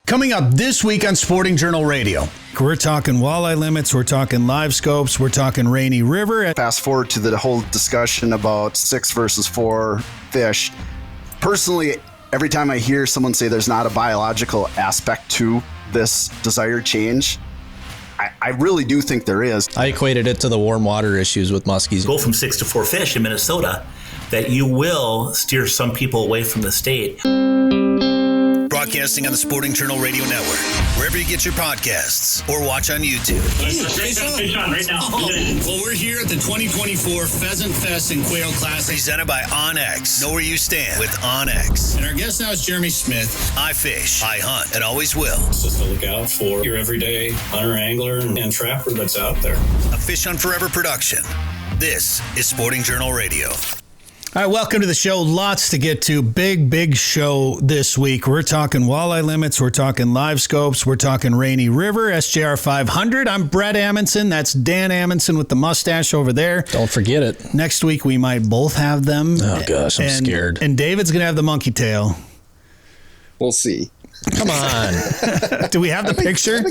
Coming up this week on Sporting Journal Radio, we're talking walleye limits, we're talking live scopes, we're talking Rainy River. Fast forward to the whole discussion about 6 versus 4 fish. Personally, every time I hear someone say there's not a biological aspect to this desired change, I really do think there is. I equated it to the warm water issues with muskies. Go from 6 to 4 fish in Minnesota, that you will steer some people away from the state. Broadcasting on the Sporting Journal Radio Network, wherever you get your podcasts or watch on YouTube. Fish on right now. Well, we're here at the 2024 Pheasant Fest and Quail Classic, presented by OnX. Know where you stand with OnX. And our guest now is Jeremy Smith. I fish, I hunt, and always will. Just to look out for your everyday hunter, angler, and trapper that's out there. A Fish Hunt Forever production. This is Sporting Journal Radio. All right, welcome to the show. Lots to get to. Big show this week. We're talking walleye limits. We're talking live scopes. We're talking Rainy River, SJR 500. I'm Bret Amundsen. That's Dan Amundsen with the mustache over there. Don't forget it. Next week, we might both have them. Oh, gosh, I'm scared. And David's going to have the monkey tail. We'll see. Come on. Do we have the picture?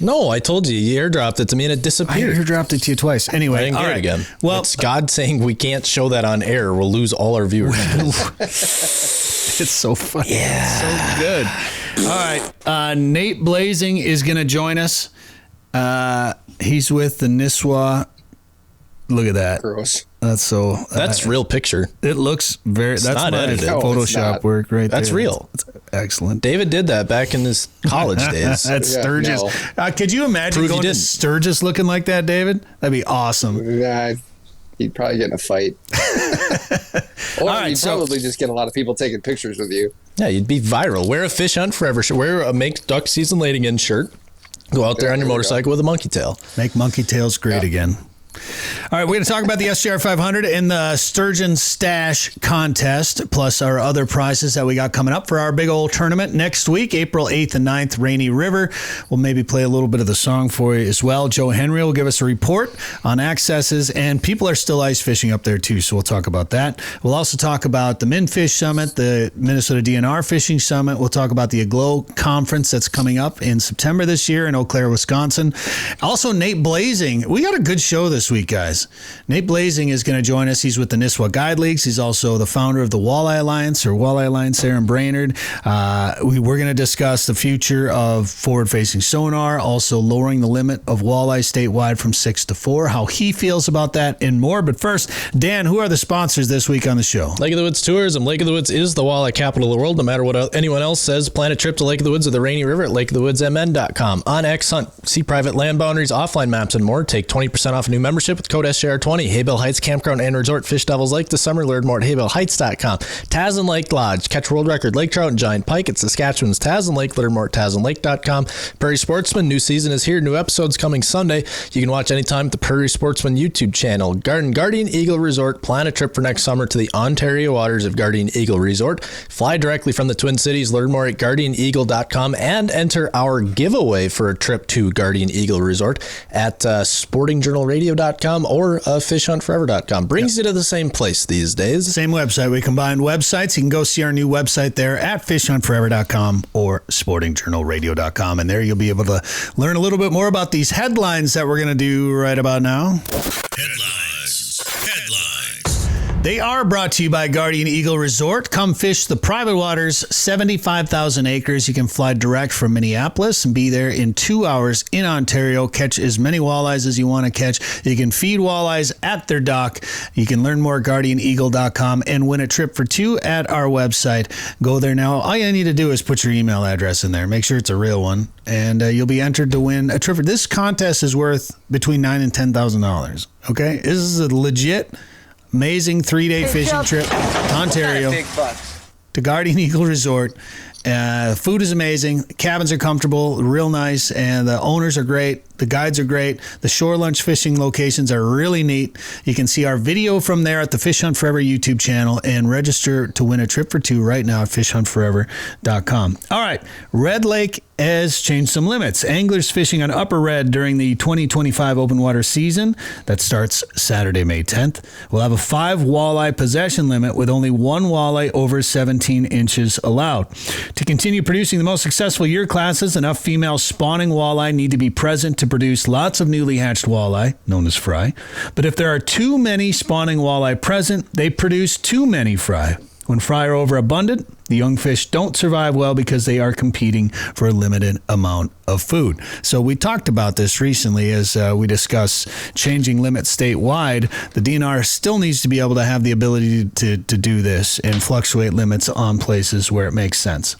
No, I told you. You airdropped it to me and it I disappeared. airdropped it to you twice. Anyway, I didn't get it again. Well, it's God saying we can't show that on air. We'll lose all our viewers. It's so funny. Yeah. It's so good. All right. Nate Blasing is going to join us. He's with the Nisswa. Look at that. Gross. That's real picture. It looks very. It's that's not my edited. Photoshop work right there. That's real. It's excellent. David did that back in his college days. That's Sturgis. No. Could you imagine Prove going you to didn't. Sturgis looking like that, David? That'd be awesome. He'd probably get in a fight. Or right, you'd probably just get a lot of people taking pictures with you. Yeah, you'd be viral. Wear a Fish Hunt Forever shirt. Wear a Make Duck Season Lading In shirt. Go out there on your motorcycle with a monkey tail. Make monkey tails great again. All right, we're going to talk about the SJR 500 and the Sturgeon Stash Contest, plus our other prizes that we got coming up for our big old tournament next week, April 8th and 9th, Rainy River. We'll maybe play a little bit of the song for you as well. Joe Henry will give us a report on accesses, and people are still ice fishing up there too, so we'll talk about that. We'll also talk about the Min Fish Summit, the Minnesota DNR Fishing Summit. We'll talk about the Aglow Conference that's coming up in September this year in Eau Claire, Wisconsin. Also, Nate Blasing. We got a good show this week, guys. Nate Blasing is going to join us. He's with the Nisswa Guide Leagues. He's also the founder of the Walleye Alliance, or Walleye Alliance there in Brainerd. We're going to discuss the future of forward-facing sonar, also lowering the limit of walleye statewide from 6 to 4, how he feels about that, and more. But first, Dan, who are the sponsors this week on the show? Lake of the Woods Tourism. Lake of the Woods is the walleye capital of the world, no matter what anyone else says. Plan a trip to Lake of the Woods or the Rainy River at lakeofthewoodsmn.com. OnX Hunt. See private land boundaries, offline maps, and more. Take 20% off a new membership with code SJR20. Haybell Heights Campground and Resort, Fish Devils Lake this summer. Learn more at haybellheights.com. Tasman Lake Lodge. Catch world record lake trout and giant pike at Saskatchewan's Tasman Lake. Learn more at tasmanlake.com. Prairie Sportsman. New season is here. New episodes coming Sunday. You can watch anytime at the Prairie Sportsman YouTube channel. Guardian Eagle Resort. Plan a trip for next summer to the Ontario waters of Guardian Eagle Resort. Fly directly from the Twin Cities. Learn more at guardianeagle.com and enter our giveaway for a trip to Guardian Eagle Resort at sportingjournalradio.com or fishhuntforever.com. Brings you to the same place these days. Same website. We combined websites. You can go see our new website there at fishhuntforever.com or sportingjournalradio.com. And there you'll be able to learn a little bit more about these headlines that we're going to do right about now. Headlines. They are brought to you by Guardian Eagle Resort. Come fish the private waters, 75,000 acres. You can fly direct from Minneapolis and be there in 2 hours in Ontario. Catch as many walleyes as you want to catch. You can feed walleyes at their dock. You can learn more at guardianeagle.com and win a trip for two at our website. Go there now. All you need to do is put your email address in there. Make sure it's a real one, and you'll be entered to win a trip. This contest is worth between $9,000 and $10,000. Okay, this is a legit, amazing 3-day fishing trip to Ontario, to Guardian Eagle Resort. Food is amazing. Cabins are comfortable, real nice, and the owners are great. The guides are great. The shore lunch fishing locations are really neat. You can see our video from there at the Fish Hunt Forever YouTube channel and register to win a trip for two right now at fishhuntforever.com. All right, Red Lake has changed some limits. Anglers fishing on Upper Red during the 2025 open water season that starts Saturday, May 10th will have a 5 walleye possession limit with only 1 walleye over 17 inches allowed. To continue producing the most successful year classes, enough female spawning walleye need to be present to produce lots of newly hatched walleye, known as fry. But if there are too many spawning walleye present, they produce too many fry. When fry are overabundant, the young fish don't survive well because they are competing for a limited amount of food. So we talked about this recently as we discuss changing limits statewide. The DNR still needs to be able to have the ability to do this and fluctuate limits on places where it makes sense.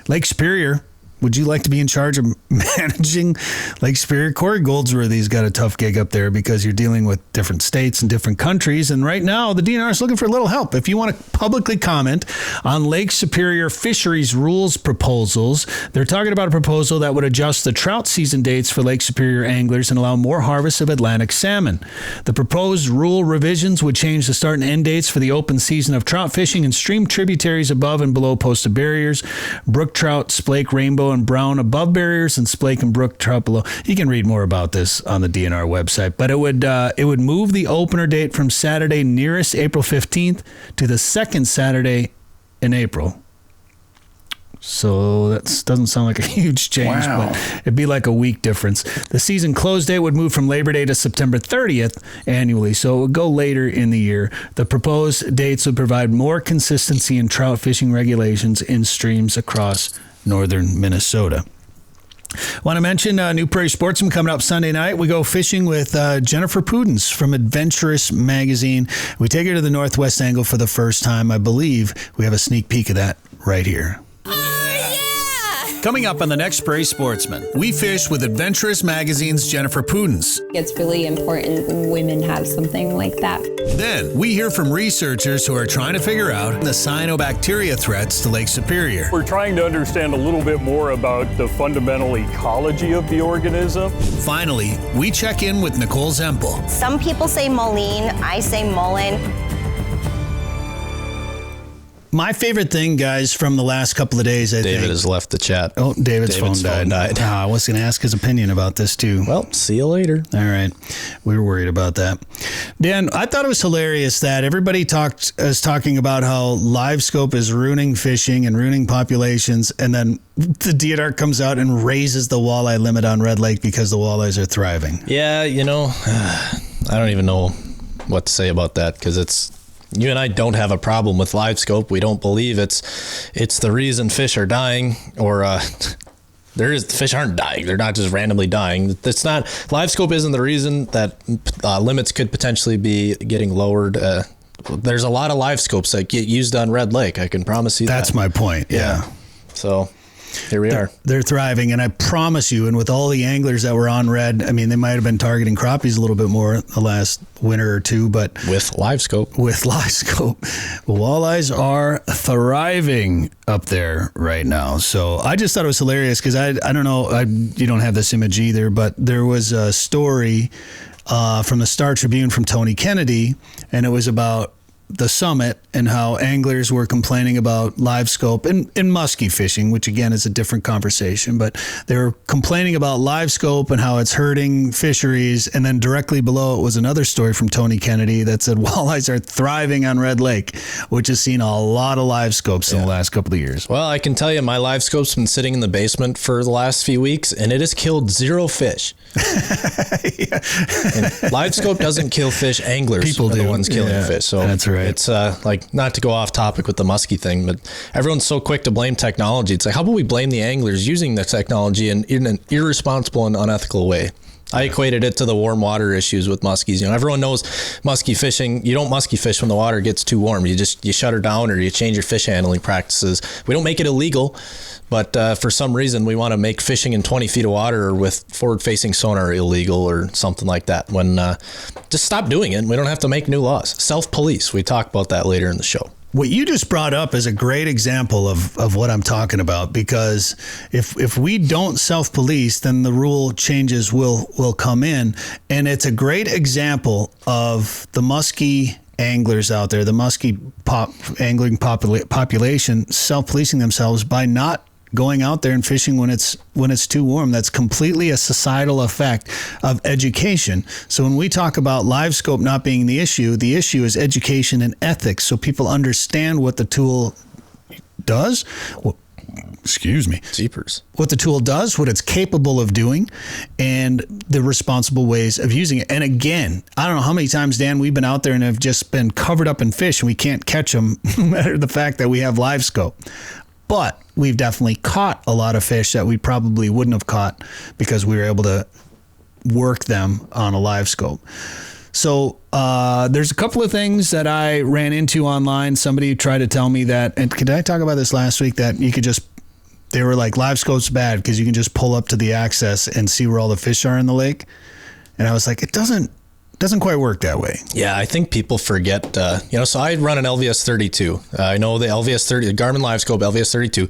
Lake Superior. Would you like to be in charge of managing Lake Superior? Corey Goldsworthy's got a tough gig up there because you're dealing with different states and different countries. And right now, the DNR is looking for a little help. If you want to publicly comment on Lake Superior fisheries rules proposals, they're talking about a proposal that would adjust the trout season dates for Lake Superior anglers and allow more harvest of Atlantic salmon. The proposed rule revisions would change the start and end dates for the open season of trout fishing in stream tributaries above and below posted barriers, brook trout, splake, rainbow, and brown above barriers, and splake and brook trout below. You can read more about this on the DNR website, but it would move the opener date from Saturday nearest April 15th to the second Saturday in April. So that doesn't sound like a huge change, but it'd be like a week difference. The season close date would move from Labor Day to September 30th annually, so it would go later in the year. The proposed dates would provide more consistency in trout fishing regulations in streams across northern Minnesota. Want to mention New Prairie Sportsman coming up Sunday night. We go fishing with Jennifer Pudens from Adventurous Magazine. We take her to the Northwest Angle for the first time. I believe we have a sneak peek of that right here. Coming up on the next Prairie Sportsman, we fish with Adventurous Magazine's Jennifer Pudens. It's really important women have something like that. Then we hear from researchers who are trying to figure out the cyanobacteria threats to Lake Superior. We're trying to understand a little bit more about the fundamental ecology of the organism. Finally, we check in with Nicole Zempel. Some people say Moline, I say Mullen. My favorite thing, guys, from the last couple of days, David has left the chat. Oh, David's phone died. I was going to ask his opinion about this, too. Well, see you later. All right. We were worried about that. Dan, I thought it was hilarious that everybody is talking about how Livescope is ruining fishing and ruining populations, and then the DNR comes out and raises the walleye limit on Red Lake because the walleyes are thriving. Yeah, I don't even know what to say about that because you and I don't have a problem with Livescope. We don't believe it's the reason fish are dying, or fish aren't dying. They're not just randomly dying. It's not. Livescope isn't the reason that limits could potentially be getting lowered. There's a lot of Livescopes that get used on Red Lake. I can promise you that. That's my point. Yeah. So here we are. They're thriving, and I promise you, and with all the anglers that were on Red, I mean, they might have been targeting crappies a little bit more the last winter or two, but with Livescope, walleyes are thriving up there right now. So I just thought it was hilarious because I don't know, you don't have this image either, but there was a story from the Star Tribune from Tony Kennedy, and it was about the summit and how anglers were complaining about Livescope and muskie fishing, which again is a different conversation, but they were complaining about Livescope and how it's hurting fisheries. And then directly below it was another story from Tony Kennedy that said walleyes are thriving on Red Lake, which has seen a lot of Livescopes in the last couple of years. Well, I can tell you my Livescope's been sitting in the basement for the last few weeks and it has killed 0 fish. And Livescope doesn't kill fish. Anglers are the ones killing fish. So that's right. It's like, not to go off topic with the muskie thing, but everyone's so quick to blame technology. It's like, how about we blame the anglers using the technology in an irresponsible and unethical way? I equated it to the warm water issues with muskies. Everyone knows muskie fishing. You don't muskie fish when the water gets too warm. You shut her down or you change your fish handling practices. We don't make it illegal, but for some reason we want to make fishing in 20 feet of water or with forward-facing sonar illegal or something like that. When just stop doing it. We don't have to make new laws. Self-police. We talk about that later in the show. What you just brought up is a great example of what I'm talking about, because if we don't self-police, then the rule changes will come in. And it's a great example of the muskie anglers out there, the muskie angling population self-policing themselves by not going out there and fishing when it's too warm. That's completely a societal effect of education. So when we talk about Livescope not being the issue is education and ethics. So people understand what the tool does, Excuse me. Jeepers. What the tool does, what it's capable of doing, and the responsible ways of using it. And again, I don't know how many times, Dan, we've been out there and have just been covered up in fish and we can't catch them, no matter the fact that we have Livescope. But we've definitely caught a lot of fish that we probably wouldn't have caught because we were able to work them on a Livescope. So there's a couple of things that I ran into online. Somebody tried to tell me that, and did I talk about this last week, that you could just, they were like, Livescope's bad because you can just pull up to the access and see where all the fish are in the lake. And I was like, it doesn't quite work that way. Yeah, I think people forget, so I run an LVS 32. I know the LVS 30, the Garmin Livescope LVS 32.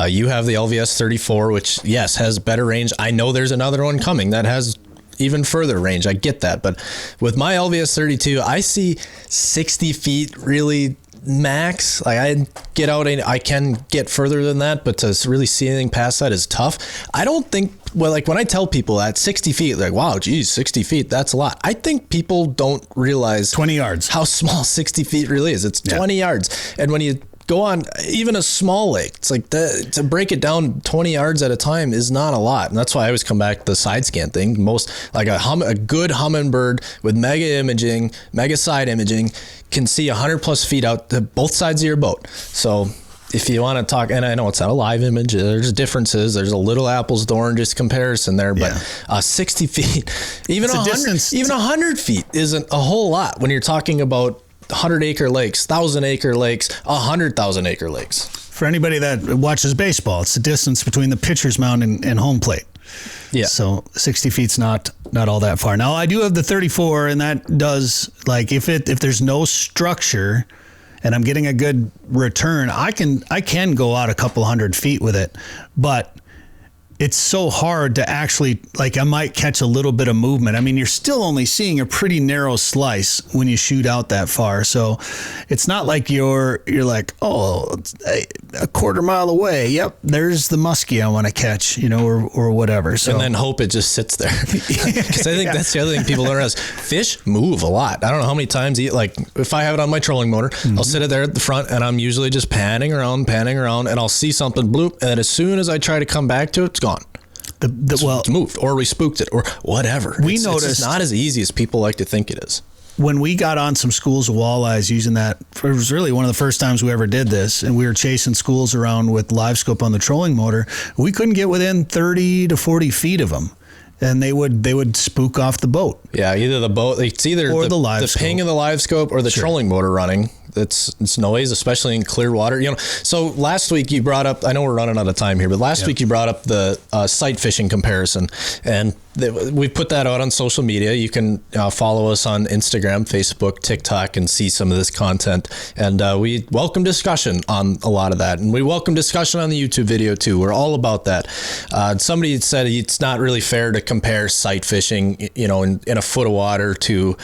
You have the LVS 34, which, yes, has better range. I know there's another one coming that has even further range. I get that. But with my LVS 32, I see 60 feet really max. Like I get out and I can get further than that, but to really see anything past that is tough. I don't think, well, like when I tell people at 60 feet, like, wow, geez, 60 feet, that's a lot. I think people don't realize 20 yards, how small 60 feet really is. It's 20 yards. And when you go on even a small lake, it's like to break it down 20 yards at a time is not a lot. And that's why I always come back to the side scan thing. Most like a good hummingbird with mega side imaging can see 100 plus feet out to both sides of your boat. So if you want to talk, and I know it's not a live image, there's differences. There's a little apples to oranges comparison there, but 60 feet, even 100 feet isn't a whole lot when you're talking about 100-acre lakes, 1,000-acre lakes, 100,000-acre lakes. For anybody that watches baseball, it's the distance between the pitcher's mound and home plate. Yeah. So 60 feet's not all that far. Now I do have the 34, and that does, like, if there's no structure and I'm getting a good return, I can go out a couple 100 feet with it, but it's so hard to actually, like, I might catch a little bit of movement. I mean, you're still only seeing a pretty narrow slice when you shoot out that far. So it's not like you're like, oh, it's a quarter mile away. Yep, there's the muskie I want to catch, or whatever. So, and then hope it just sits there. Because I think that's the other thing people don't realize. Fish move a lot. I don't know how many times, like, if I have it on my trolling motor, I'll sit it there at the front and I'm usually just panning around, and I'll see something bloop. And then as soon as I try to come back to it, it's gone. It's moved, or we spooked it, or whatever. We noticed it's not as easy as people like to think it is. When we got on some schools of walleyes using that, it was really one of the first times we ever did this, and we were chasing schools around with Livescope on the trolling motor. We couldn't get within 30 to 40 feet of them, and they would spook off the boat. Yeah, either the boat, it's either or the ping of the Livescope or the trolling motor running. It's noise, especially in clear water. So last week you brought up, I know we're running out of time here, but last week you brought up the sight fishing comparison, and we put that out on social media. You can follow us on Instagram, Facebook, TikTok, and see some of this content. And we welcome discussion on a lot of that, and we welcome discussion on the YouTube video too. We're all about that. Somebody said it's not really fair to compare sight fishing, in a foot of water to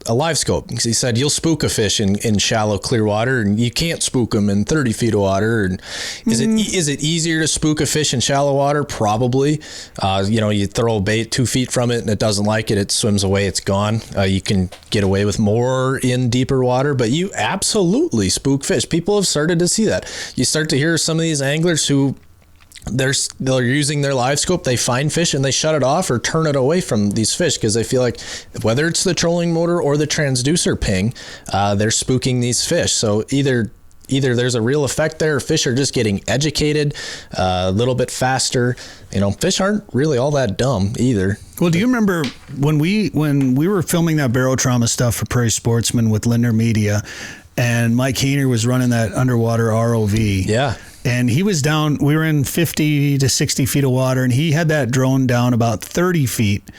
a Livescope. He said you'll spook a fish in shallow clear water, and you can't spook them in 30 feet of water. And is it easier to spook a fish in shallow water? Probably. You throw a bait 2 feet from it and it doesn't like it, it swims away, it's gone. You can get away with more in deeper water, but you absolutely spook fish. People have started to see that. You start to hear some of these anglers who they're using their Livescope, they find fish and they shut it off or turn it away from these fish because they feel like whether it's the trolling motor or the transducer ping, they're spooking these fish. So either there's a real effect there, or fish are just getting educated a little bit faster. Fish aren't really all that dumb either. Well, do you remember when we were filming that barotrauma stuff for Prairie Sportsman with Linder Media, and Mike Hayner was running that underwater ROV? Yeah. And he was down, we were in 50 to 60 feet of water, and he had that drone down about 30 feet,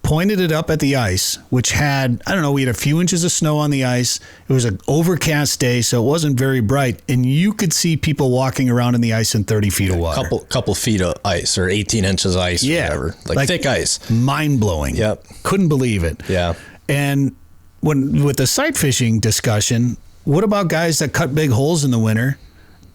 pointed it up at the ice, which had, we had a few inches of snow on the ice. It was an overcast day, so it wasn't very bright. And you could see people walking around in the ice in 30 feet of water. Couple feet of ice, or 18 inches of ice, or whatever. Like thick ice. Mind-blowing. Yep. Couldn't believe it. Yeah. And with the sight fishing discussion, what about guys that cut big holes in the winter?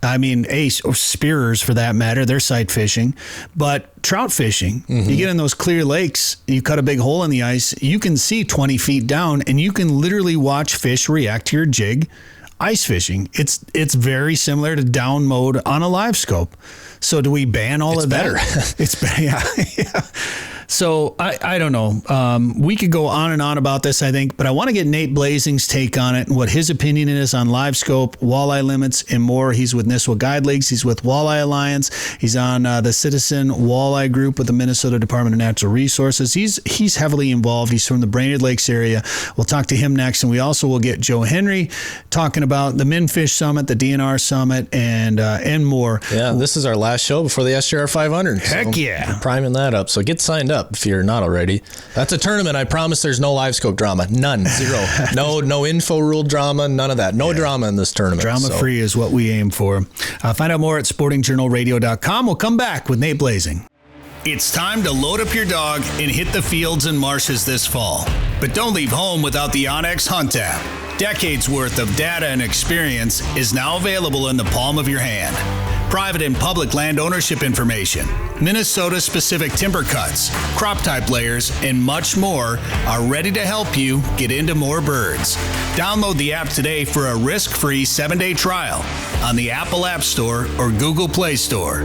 I mean, ace or spearers for that matter, they're sight fishing, but trout fishing, you get in those clear lakes, you cut a big hole in the ice, you can see 20 feet down and you can literally watch fish react to your jig ice fishing. It's very similar to down mode on a Livescope. So do we ban all of that? It's better. Yeah. So I don't know. We could go on and on about this, I think, but I want to get Nate Blasing's take on it and what his opinion is on Livescope, walleye limits, and more. He's with Nisswa Guide Leagues. He's with Walleye Alliance. He's on the Citizen Walleye Group with the Minnesota Department of Natural Resources. He's heavily involved. He's from the Brainerd Lakes area. We'll talk to him next, and we also will get Joe Henry talking about the MN Summit, the DNR Summit, and more. Yeah, this is our last show before the SJR 500. Heck yeah. Priming that up. So get signed up if you're not already. That's a tournament. I promise there's no Livescope drama. None. Zero. No info rule drama. None of that. No drama in this tournament. Drama free is what we aim for. Find out more at sportingjournalradio.com. We'll come back with Nate Blasing. It's time to load up your dog and hit the fields and marshes this fall. But don't leave home without the onX Hunt app. Decades worth of data and experience is now available in the palm of your hand. Private and public land ownership information, Minnesota-specific timber cuts, crop type layers, and much more are ready to help you get into more birds. Download the app today for a risk-free 7-day trial on the Apple App Store or Google Play Store.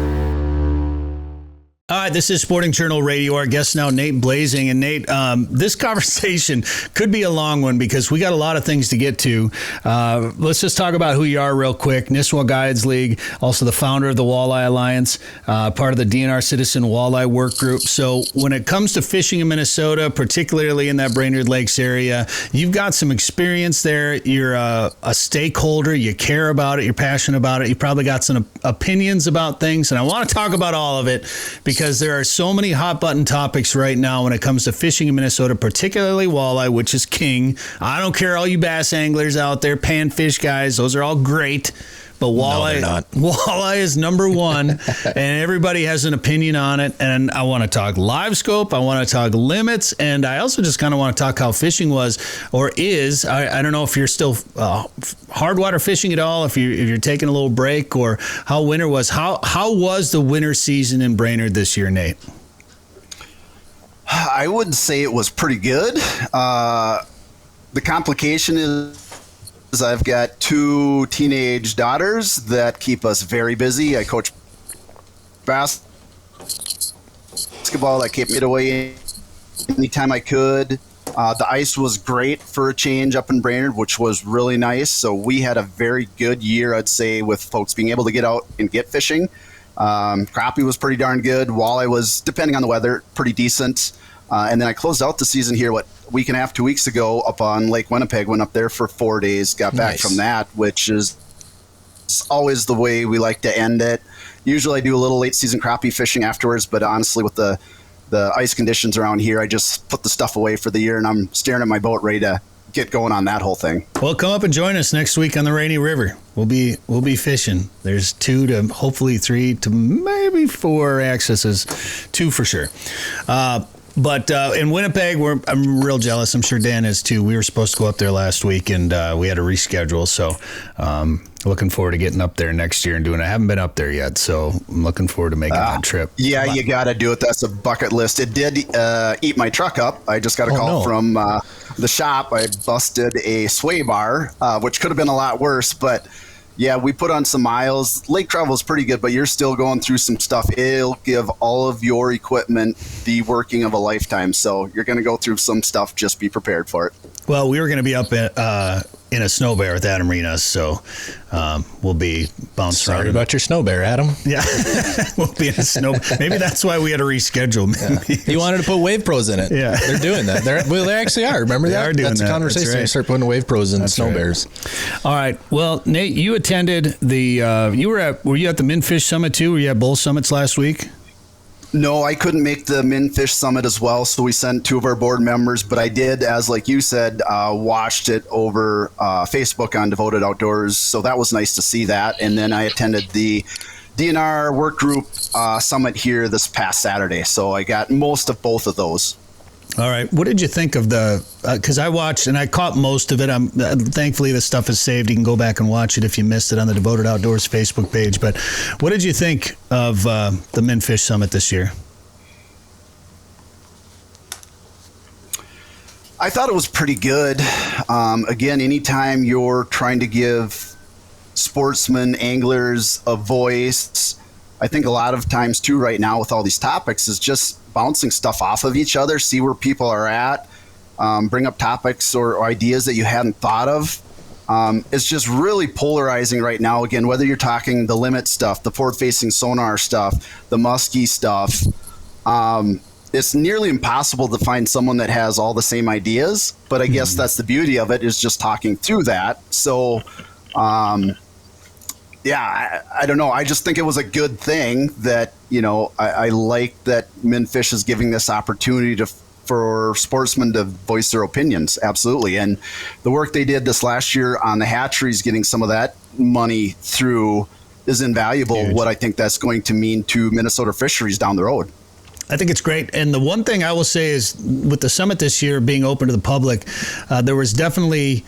All right, this is Sporting Journal Radio. Our guest now, Nate Blasing. And Nate, this conversation could be a long one because we got a lot of things to get to. Let's just talk about who you are real quick. Nisswa Guides League, also the founder of the Walleye Alliance, part of the DNR Citizen Walleye Work Group. So when it comes to fishing in Minnesota, particularly in that Brainerd Lakes area, you've got some experience there. You're a stakeholder. You care about it. You're passionate about it. You probably got some opinions about things. And I want to talk about all of it because there are so many hot button topics right now when it comes to fishing in Minnesota, particularly walleye, which is king. I don't care, all you bass anglers out there, panfish guys, those are all great. But walleye is number one, and everybody has an opinion on it. And I want to talk Livescope, I want to talk limits, and I also just kind of want to talk how fishing was or is. I don't know if you're still hard water fishing at all, if you're taking a little break, or how winter was. How was the winter season in Brainerd this year, Nate? I would say it was pretty good. The complication is I've got 2 teenage daughters that keep us very busy. I coach basketball. That kept me away anytime I could. The ice was great for a change up in Brainerd, which was really nice. So we had a very good year, I'd say, with folks being able to get out and get fishing. Crappie was pretty darn good. Walleye was, depending on the weather, pretty decent. And then I closed out the season here, week and a half, 2 weeks ago, up on Lake Winnipeg. Went up there for 4 days, got back from that, which is always the way we like to end it. Usually I do a little late season crappie fishing afterwards, but honestly with the ice conditions around here, I just put the stuff away for the year, and I'm staring at my boat ready to get going on that whole thing. Well, come up and join us next week on the Rainy River. We'll be fishing. There's 2 to hopefully 3 to maybe 4 accesses, 2 for sure. But in Winnipeg, I'm real jealous. I'm sure Dan is too. We were supposed to go up there last week, and we had to reschedule. So looking forward to getting up there next year and doing it. I haven't been up there yet, so I'm looking forward to making that trip. Yeah, you got to do it. That's a bucket list. It did eat my truck up. I just got a call from the shop. I busted a sway bar, which could have been a lot worse, but yeah, we put on some miles. Lake travel is pretty good, but you're still going through some stuff. It'll give all of your equipment the working of a lifetime. So you're going to go through some stuff. Just be prepared for it. Well, we were going to be up in a snow bear with Adam Renas, so we'll be bouncing around. Sorry about your snow bear, Adam. Yeah, we'll be in a snow. Maybe that's why we had to reschedule. Yeah. You wanted to put Wave Pros in it. Yeah, they're doing that. They actually are. Remember that? That's a conversation. That's right. You start putting Wave Pros in snow bears. All right. Well, Nate, you attended the. Were you at the MN Summit too? Were you at both summits last week? No, I couldn't make the MN Summit as well, so we sent 2 of our board members, but I did, as like you said, watched it over Facebook on Devoted Outdoors, so that was nice to see that. And then I attended the DNR Work Group Summit here this past Saturday, so I got most of both of those. All right. What did you think of because I watched and I caught most of it. Thankfully the stuff is saved. You can go back and watch it if you missed it on the Devoted Outdoors Facebook page. But what did you think of the MN Summit this year? I thought it was pretty good. Again, anytime you're trying to give sportsmen, anglers a voice. I think a lot of times too right now with all these topics is just bouncing stuff off of each other, see where people are at, bring up topics or ideas that you hadn't thought of. It's just really polarizing right now. Again, whether you're talking the limit stuff, the forward-facing sonar stuff, the muskie stuff, it's nearly impossible to find someone that has all the same ideas. But I guess that's the beauty of it, is just talking through that. So, yeah, I don't know. I just think it was a good thing that, I like that MnFish is giving this opportunity for sportsmen to voice their opinions. Absolutely. And the work they did this last year on the hatcheries, getting some of that money through, is invaluable. Huge. What I think that's going to mean to Minnesota fisheries down the road. I think it's great. And the one thing I will say is, with the summit this year being open to the public, there was definitely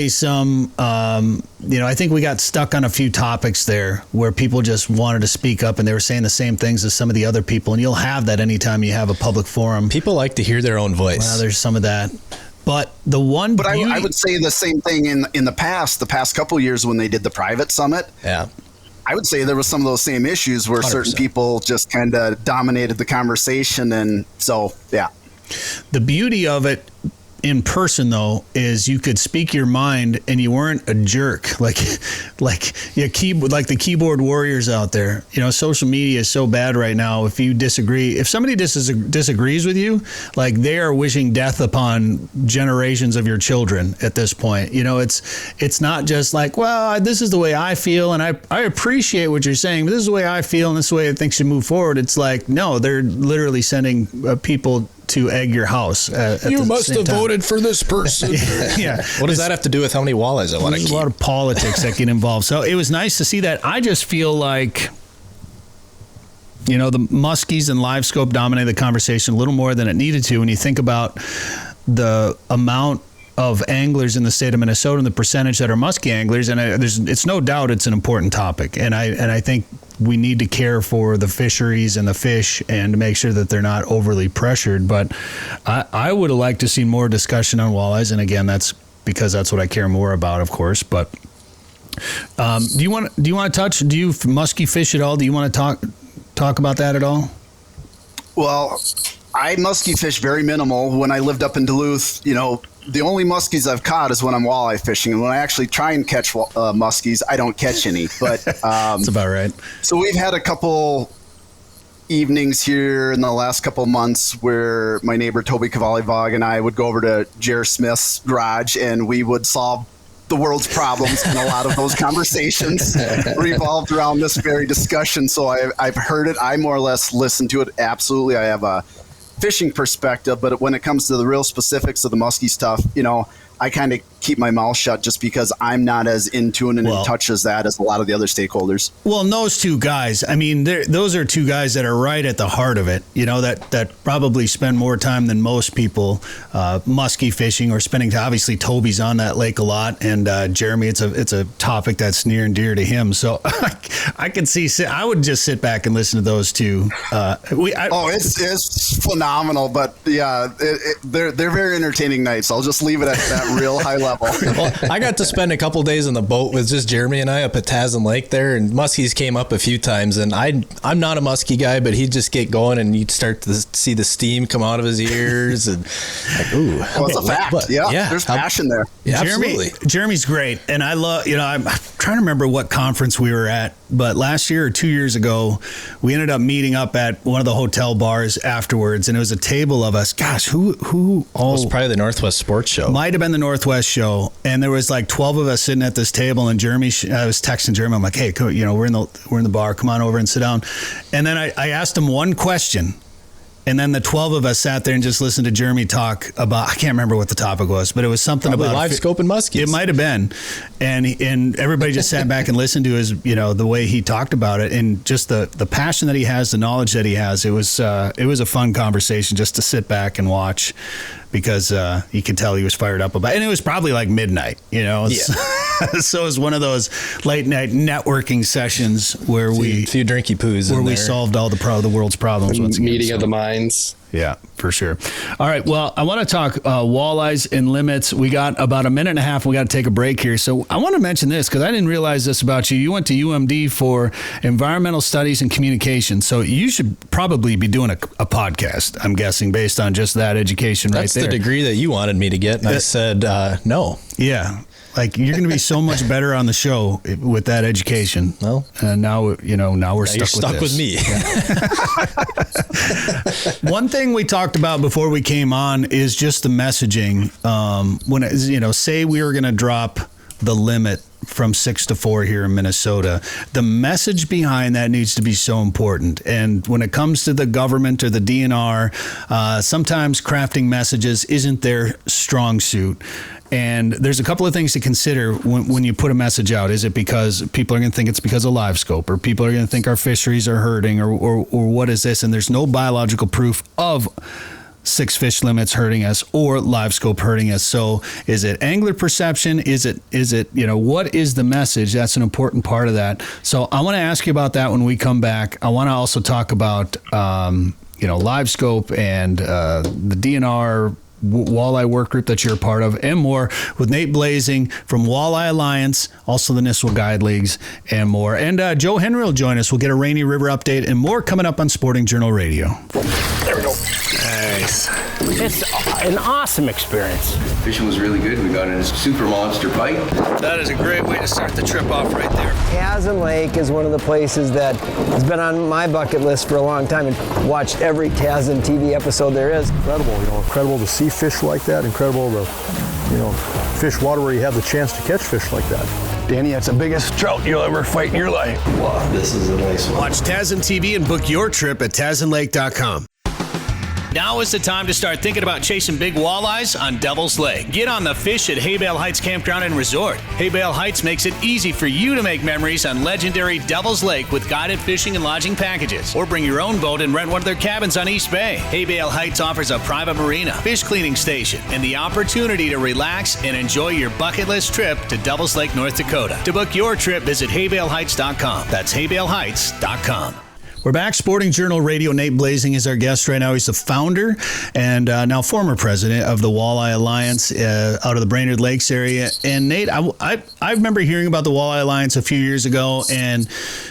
some, I think we got stuck on a few topics there where people just wanted to speak up and they were saying the same things as some of the other people. And you'll have that anytime you have a public forum. People like to hear their own voice. Well, there's some of that. But the one But I would say the same thing in the past couple of years when they did the private summit. Yeah. I would say there was some of those same issues where 100%. certain people just kind of dominated the conversation. And so, yeah. The beauty of it in person, though, is you could speak your mind and you weren't a jerk like the keyboard warriors out there. Social media is so bad right now. If you disagree, if somebody disagrees with you, like, they are wishing death upon generations of your children at this point. It's not just like, well, this is the way I feel and I appreciate what you're saying, but this is the way I feel and this is the way I think should move forward. It's like, no, they're literally sending people to egg your house. You must have voted for this person. Yeah. What does that have to do with how many walleyes I want to keep? There's a lot of politics that get involved. So it was nice to see that. I just feel like, the muskies and Livescope dominated the conversation a little more than it needed to. When you think about the amount of anglers in the state of Minnesota and the percentage that are muskie anglers, and it's no doubt it's an important topic. And I think we need to care for the fisheries and the fish and to make sure that they're not overly pressured. But I would have liked to see more discussion on walleyes. And again, that's because that's what I care more about, of course. But do you want to touch? Do you muskie fish at all? Do you want to talk about that at all? Well, I muskie fish very minimal. When I lived up in Duluth, the only muskies I've caught is when I'm walleye fishing. And when I actually try and catch muskies, I don't catch any. But that's about right. So we've had a couple evenings here in the last couple of months where my neighbor Toby Cavalli-Vog and I would go over to Jer Smith's garage and we would solve the world's problems, and a lot of those conversations revolved around this very discussion. So I've heard it. I more or less listened to it. Absolutely. I have a fishing perspective, but when it comes to the real specifics of the muskie stuff, I kind of keep my mouth shut just because I'm not as in tune and in touch as that as a lot of the other stakeholders. Well, and those two guys, I mean, those are two guys that are right at the heart of it, that probably spend more time than most people muskie fishing or spending time. Obviously, Toby's on that lake a lot, and Jeremy, it's a topic that's near and dear to him. So I could see, I would just sit back and listen to those two. It's phenomenal, but yeah, they're very entertaining nights. I'll just leave it at that real high level. Well, I got to spend a couple days in the boat with just Jeremy and I up at Tasman Lake there, and muskies came up a few times, and I'm not a muskie guy, but he'd just get going and you'd start to see the steam come out of his ears and like, ooh. Well, it's a fact. Yeah, there's passion there. Yeah, absolutely. Jeremy's great. And I love, I'm trying to remember what conference we were at, but last year or 2 years ago, we ended up meeting up at one of the hotel bars afterwards, and it was a table of us. Gosh, who all? It was probably the Northwest Sports Show. Might have been the Northwest Show, and there was like 12 of us sitting at this table. And Jeremy, I was texting Jeremy. I'm like, "Hey, we're in the bar. Come on over and sit down." And then I asked him one question. And then the 12 of us sat there and just listened to Jeremy talk about, I can't remember what the topic was, but it was something probably about Livescope and muskies. It might have been. And everybody just sat back and listened to his, the way he talked about it, and just the passion that he has, the knowledge that he has. It was a fun conversation just to sit back and watch, because you could tell he was fired up about it. And it was probably like midnight, Yeah. So it was one of those late night networking sessions where a few drinky poos where we solved all the world's problems. Meeting of the minds. Yeah, for sure. All right. Well, I want to talk walleyes and limits. We got about a minute and a half. We got to take a break here. So I want to mention this because I didn't realize this about you. You went to UMD for environmental studies and communication. So you should probably be doing a podcast, I'm guessing, based on just that education right there. That's the degree that you wanted me to get. And I said, no. Yeah. Like, you're going to be so much better on the show with that education. Well, and now we're stuck with me. Yeah. One thing we talked about before we came on is just the messaging. When say we were going to drop the limit from 6 to 4 here in Minnesota, the message behind that needs to be so important. And when it comes to the government or the DNR, sometimes crafting messages isn't their strong suit. And there's a couple of things to consider when you put a message out. Is it because people are going to think it's because of Livescope, or people are going to think our fisheries are hurting, or what is this? And there's no biological proof of 6 fish limits hurting us or Livescope hurting us. So is it angler perception? Is it what is the message? That's an important part of that. So I want to ask you about that when we come back. I want to also talk about Livescope and the DNR walleye work group that you're a part of, and more with Nate Blasing from Walleye Alliance, also the Nisswa Guide Leagues, and more. And Joe Henry will join us. We'll get a Rainy River update and more coming up on Sporting Journal Radio. There we go. Nice. It's an awesome experience. Fishing was really good. We got a super monster pike. That is a great way to start the trip off right there. Tasman Lake is one of the places that has been on my bucket list for a long time, and watched every Tasman TV episode there is. Incredible, incredible to see fish like that. Incredible to, fish water where you have the chance to catch fish like that. Danny, that's the biggest trout you'll ever fight in your life. Wow, this is a nice one. Watch Tasman TV and book your trip at TasmanLake.com. Now is the time to start thinking about chasing big walleyes on Devil's Lake. Get on the fish at Haybale Heights Campground and Resort. Haybale Heights makes it easy for you to make memories on legendary Devil's Lake with guided fishing and lodging packages. Or bring your own boat and rent one of their cabins on East Bay. Haybale Heights offers a private marina, fish cleaning station, and the opportunity to relax and enjoy your bucket list trip to Devil's Lake, North Dakota. To book your trip, visit haybaleheights.com. That's haybaleheights.com. We're back. Sporting Journal Radio. Nate Blasing is our guest right now. He's the founder and now former president of the Walleye Alliance out of the Brainerd Lakes area. And Nate, I remember hearing about the Walleye Alliance a few years ago, and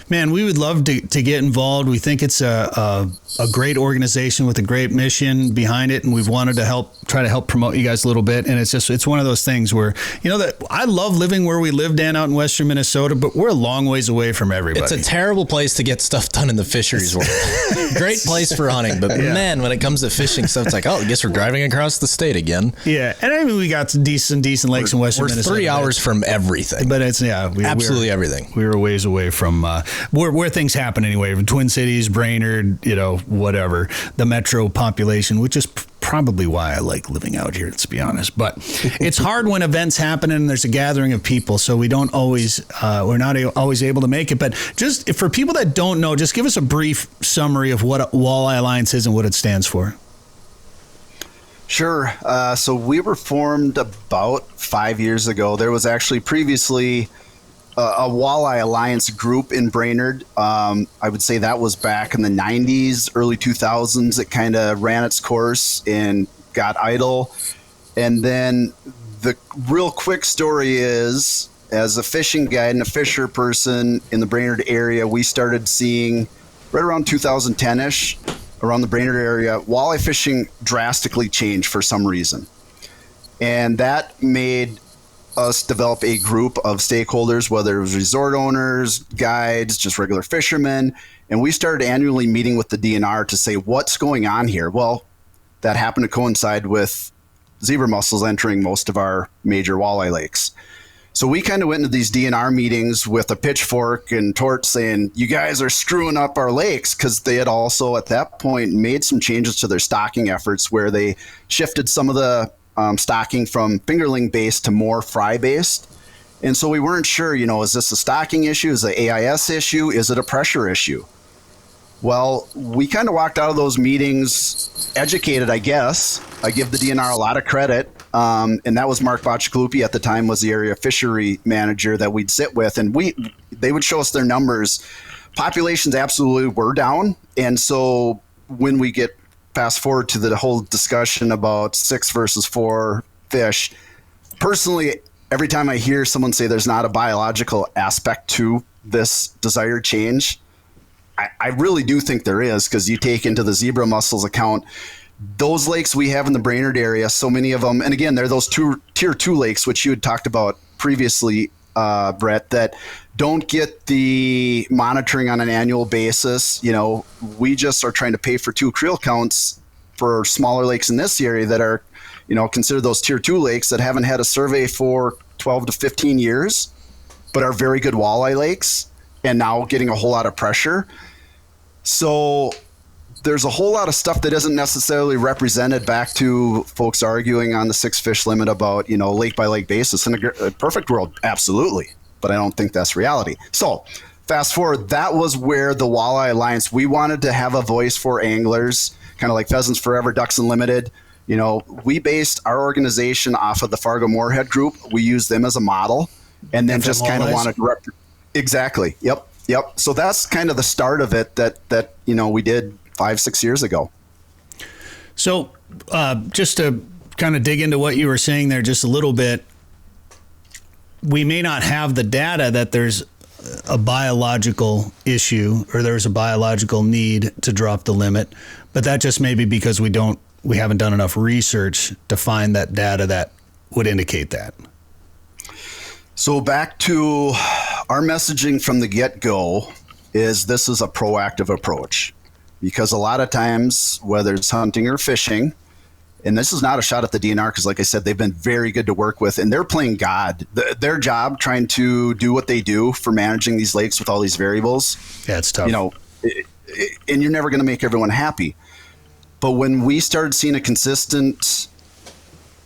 man, we would love to get involved. We think it's a great organization with a great mission behind it, and we've wanted to try to help promote you guys a little bit. And it's one of those things where that I love living where we live, Dan, out in western Minnesota, but we're a long ways away from everybody. It's a terrible place to get stuff done in the fisheries world. Great place for hunting, but man, when it comes to fishing stuff, it's like, I guess we're driving across the state again. Yeah, and I mean, we got some decent lakes in western Minnesota. We're 3 hours from everything. But it's absolutely everything. We were a ways away from where things happen anyway. Twin Cities, Brainerd, whatever, the metro population, which is probably why I like living out here, let's be honest. But it's hard when events happen and there's a gathering of people, so we're not always able to make it. But just for people that don't know, just give us a brief summary of what Walleye Alliance is and what it stands for. Sure. So we were formed about 5 years ago. There was actually previously a Walleye Alliance group in Brainerd. I would say that was back in the 90s, early 2000s. It kind of ran its course and got idle. And then the real quick story is, as a fishing guide and a fisher person in the Brainerd area, we started seeing right around 2010-ish, around the Brainerd area, walleye fishing drastically changed for some reason. And that made us develop a group of stakeholders, whether it was resort owners, guides, just regular fishermen. And we started annually meeting with the DNR to say, what's going on here? Well, that happened to coincide with zebra mussels entering most of our major walleye lakes. So we kind of went into these DNR meetings with a pitchfork and torch saying, you guys are screwing up our lakes, because they had also at that point made some changes to their stocking efforts where they shifted some of the stocking from fingerling based to more fry based. And so we weren't sure, is this a stocking issue? Is it an AIS issue? Is it a pressure issue? Well, we kind of walked out of those meetings educated, I guess. I give the DNR a lot of credit. And that was Mark Boccialupi at the time, was the area fishery manager that we'd sit with. And they would show us their numbers. Populations absolutely were down. And so when we get fast forward to the whole discussion about 6 versus 4 fish. Personally, every time I hear someone say there's not a biological aspect to this desired change, I really do think there is, because you take into the zebra mussels account those lakes we have in the Brainerd area, so many of them, and again, they're those tier 2 lakes, which you had talked about previously, Bret, that don't get the monitoring on an annual basis. You know, we just are trying to pay for 2 creel counts for smaller lakes in this area that are, you know, considered those tier 2 lakes that haven't had a survey for 12 to 15 years, but are very good walleye lakes and now getting a whole lot of pressure. So there's a whole lot of stuff that isn't necessarily represented, back to folks arguing on the 6 fish limit about, you know, lake by lake basis. In a perfect world, absolutely. But I don't think that's reality. So fast forward, that was where the Walleye Alliance, we wanted to have a voice for anglers, kind of like Pheasants Forever, Ducks Unlimited. You know, we based our organization off of the Fargo Moorhead group. We used them as a model, and then just kind of wanted to exactly. Yep. So that's kind of the start of it that you know, we did 5-6 years ago. So just to kind of dig into what you were saying there just a little bit, we may not have the data that there's a biological issue or there's a biological need to drop the limit, but that just may be because we haven't done enough research to find that data that would indicate that. So back to our messaging from the get-go is this is a proactive approach, because a lot of times, whether it's hunting or fishing, and this is not a shot at the DNR, because like I said, they've been very good to work with, and they're playing God. Their job trying to do what they do for managing these lakes with all these variables. Yeah, it's tough. You know, and you're never going to make everyone happy. But when we started seeing a consistent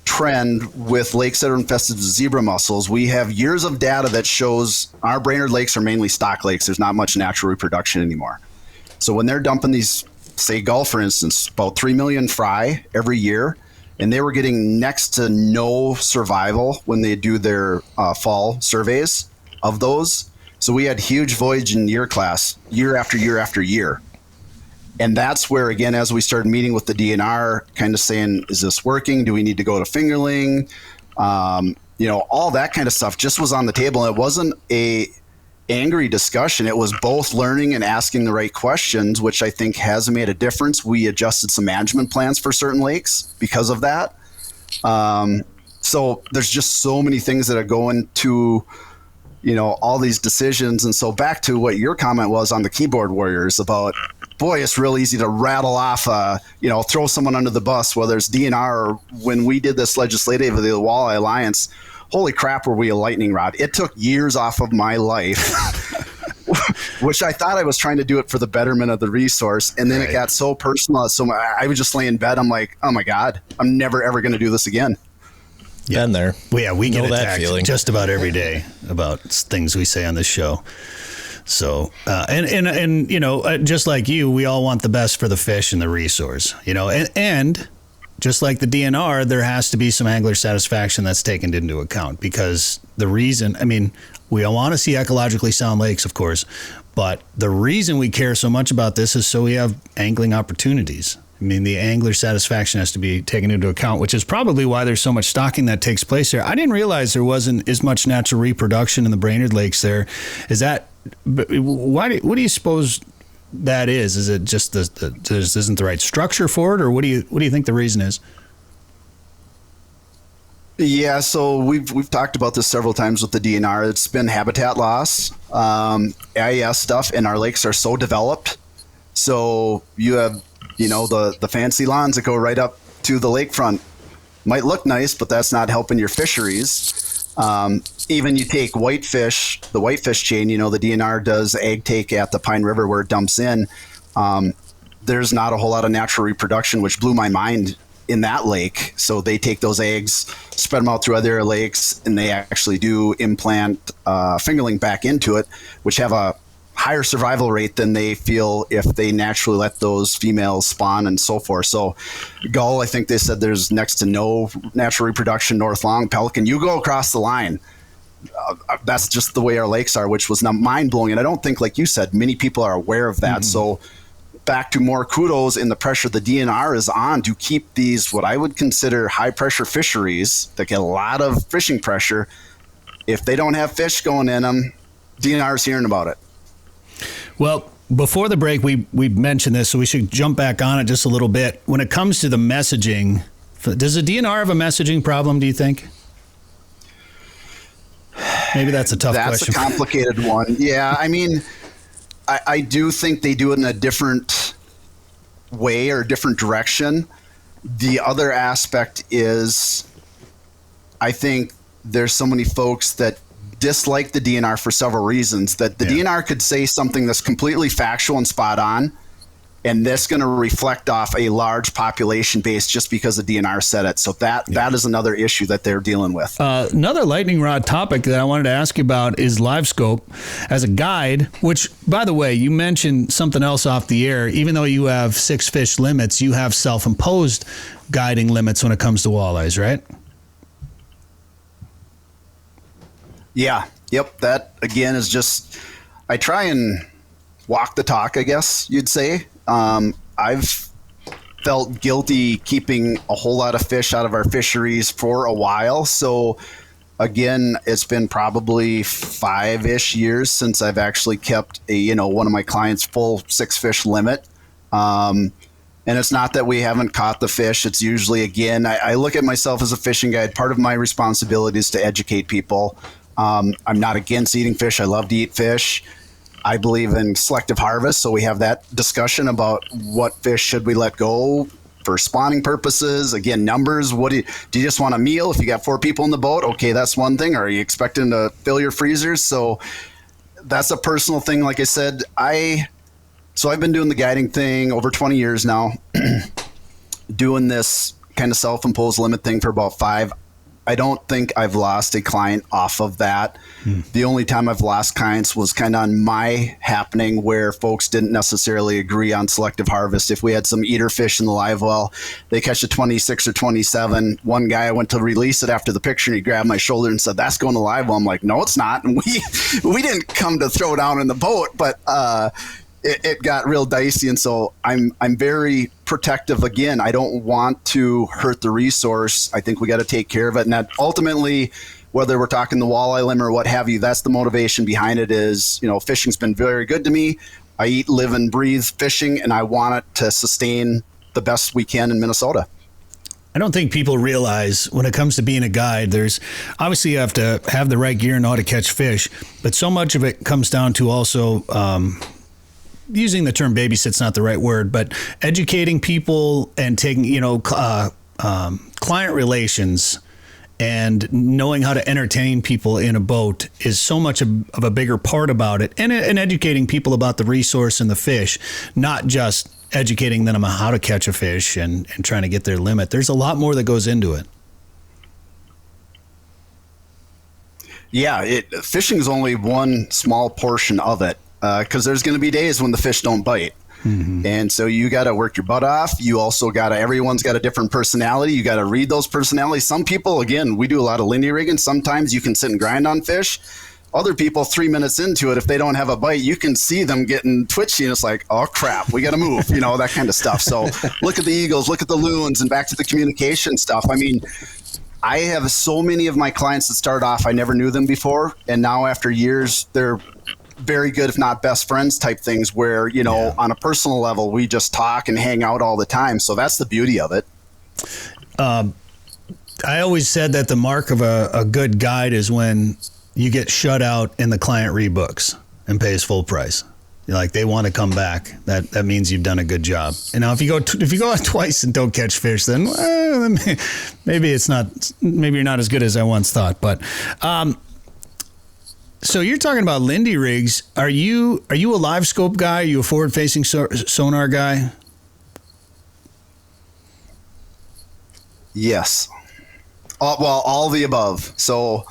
trend with lakes that are infested with zebra mussels, we have years of data that shows our Brainerd lakes are mainly stock lakes. There's not much natural reproduction anymore. So when they're dumping these, say Gulf, for instance, about 3 million fry every year, and they were getting next to no survival when they do their fall surveys of those. So we had huge voyage in year class, year after year after year. And that's where, again, as we started meeting with the DNR, kind of saying, is this working? Do we need to go to fingerling? You know, all that kind of stuff just was on the table. And it wasn't a angry discussion. It was both learning and asking the right questions, which I think has made a difference. We adjusted some management plans for certain lakes because of that. So there's just so many things that are going to, you know, all these decisions. And so back to what your comment was on the keyboard warriors about, boy, it's real easy to rattle off, you know, throw someone under the bus, whether it's DNR or when we did this legislative of the Walleye Alliance. Holy crap, were we a lightning rod. It took years off of my life, which I thought I was trying to do it for the betterment of the resource. And then It got so personal. So I would just lay in bed. I'm like, oh my God, I'm never, ever going to do this again. Yeah, and there. Well, yeah, we get attacked feeling just about every day about things we say on this show. So, and you know, just like you, we all want the best for the fish and the resource, you know, and just like the DNR, there has to be some angler satisfaction that's taken into account, because the reason, I mean, we all want to see ecologically sound lakes, of course, but the reason we care so much about this is so we have angling opportunities. I mean, the angler satisfaction has to be taken into account, which is probably why there's so much stocking that takes place there. I didn't realize there wasn't as much natural reproduction in the Brainerd lakes there. Is that, what do you suppose that is? Is it just this isn't the right structure for it, or what do you think the reason is? Yeah, so we've talked about this several times with the DNR. It's been habitat loss, AIS stuff, and our lakes are so developed. So you have, you know, the fancy lawns that go right up to the lakefront. Might look nice, but that's not helping your fisheries. Even you take whitefish, the whitefish chain, you know, the DNR does egg take at the Pine River where it dumps in. There's not a whole lot of natural reproduction, which blew my mind in that lake. So they take those eggs, spread them out through other lakes, and they actually do implant fingerling back into it, which have a higher survival rate than they feel if they naturally let those females spawn and so forth. So gull, I think they said there's next to no natural reproduction. North long, pelican, you go across the line. That's just the way our lakes are, which was mind blowing. And I don't think, like you said, many people are aware of that. Mm-hmm. So back to more kudos in the pressure the DNR is on to keep these, what I would consider high pressure fisheries that get a lot of fishing pressure. If they don't have fish going in them, DNR is hearing about it. Well, before the break, we mentioned this, so we should jump back on it just a little bit. When it comes to the messaging, does the DNR have a messaging problem, do you think? Maybe that's a tough question. That's a complicated one. Yeah, I mean, I do think they do it in a different way or different direction. The other aspect is, I think there's so many folks that dislike the DNR for several reasons, that the DNR could say something that's completely factual and spot on, and that's going to reflect off a large population base just because the DNR said it. So that is another issue that they're dealing with. Another lightning rod topic that I wanted to ask you about is Livescope as a guide, which, by the way, you mentioned something else off the air. Even though you have 6 fish limits, you have self-imposed guiding limits when it comes to walleyes, right? Yeah. Yep. That, again, is just, I try and walk the talk, I guess you'd say. I've felt guilty keeping a whole lot of fish out of our fisheries for a while. So, again, it's been probably 5-ish years since I've actually kept one of my clients' full 6-fish limit. And it's not that we haven't caught the fish. It's usually, again, I look at myself as a fishing guide. Part of my responsibility is to educate people. I'm not against eating fish. I love to eat fish. I believe in selective harvest, so we have that discussion about what fish should we let go for spawning purposes. Again, numbers. What do you just want a meal? If you got 4 people in the boat, okay, that's one thing. Or are you expecting to fill your freezers? So that's a personal thing. Like I said, I've been doing the guiding thing over 20 years now, doing this kind of self-imposed limit thing for about 5. I don't think I've lost a client off of that. The only time I've lost clients was kind of on my happening where folks didn't necessarily agree on selective harvest. If we had some eater fish in the live well, they catch a 26 or 27. One guy, I went to release it after the picture, and he grabbed my shoulder and said, "That's going to live well." I'm like, "No, it's not." And we didn't come to throw down in the boat, but it got real dicey. And so I'm very protective. Again, I don't want to hurt the resource. I think we got to take care of it. And that ultimately, whether we're talking the walleye limit or what have you, that's the motivation behind it is, fishing's been very good to me. I eat, live, and breathe fishing, and I want it to sustain the best we can in Minnesota. I don't think people realize when it comes to being a guide, there's obviously you have to have the right gear and know how to catch fish, but so much of it comes down to also, using the term babysit's not the right word, but educating people and taking, client relations and knowing how to entertain people in a boat is so much of a bigger part about it. And educating people about the resource and the fish, not just educating them on how to catch a fish and trying to get their limit. There's a lot more that goes into it. Yeah, fishing is only one small portion of it. Because there's going to be days when the fish don't bite. Mm-hmm. And so you got to work your butt off. You also everyone's got a different personality. You got to read those personalities. Some people, again, we do a lot of lindy rigging. Sometimes you can sit and grind on fish. Other people, 3 minutes into it, if they don't have a bite, you can see them getting twitchy, and it's like, oh crap, we got to move, that kind of stuff. So look at the eagles, look at the loons, and back to the communication stuff. I mean, I have so many of my clients that start off, I never knew them before, and now after years, they're very good, if not best friends type things where, on a personal level, we just talk and hang out all the time. So that's the beauty of it. I always said that the mark of a good guide is when you get shut out and the client rebooks and pays full price. Like they want to come back. That means you've done a good job. And now if you go out twice and don't catch fish, then maybe you're not as good as I once thought. But, so you're talking about lindy rigs. Are you a Livescope guy? Are you a forward-facing sonar guy? Yes. All the above. So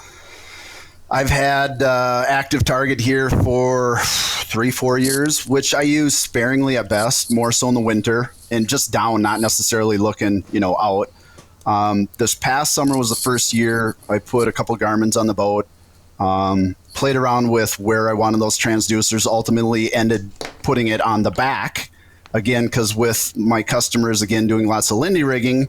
I've had active target here for 3-4 years, which I use sparingly at best, more so in the winter, and just down, not necessarily looking, out. This past summer was the first year I put a couple Garmin's on the boat. Played around with where I wanted those transducers, ultimately ended putting it on the back again, because with my customers, again, doing lots of Lindy rigging,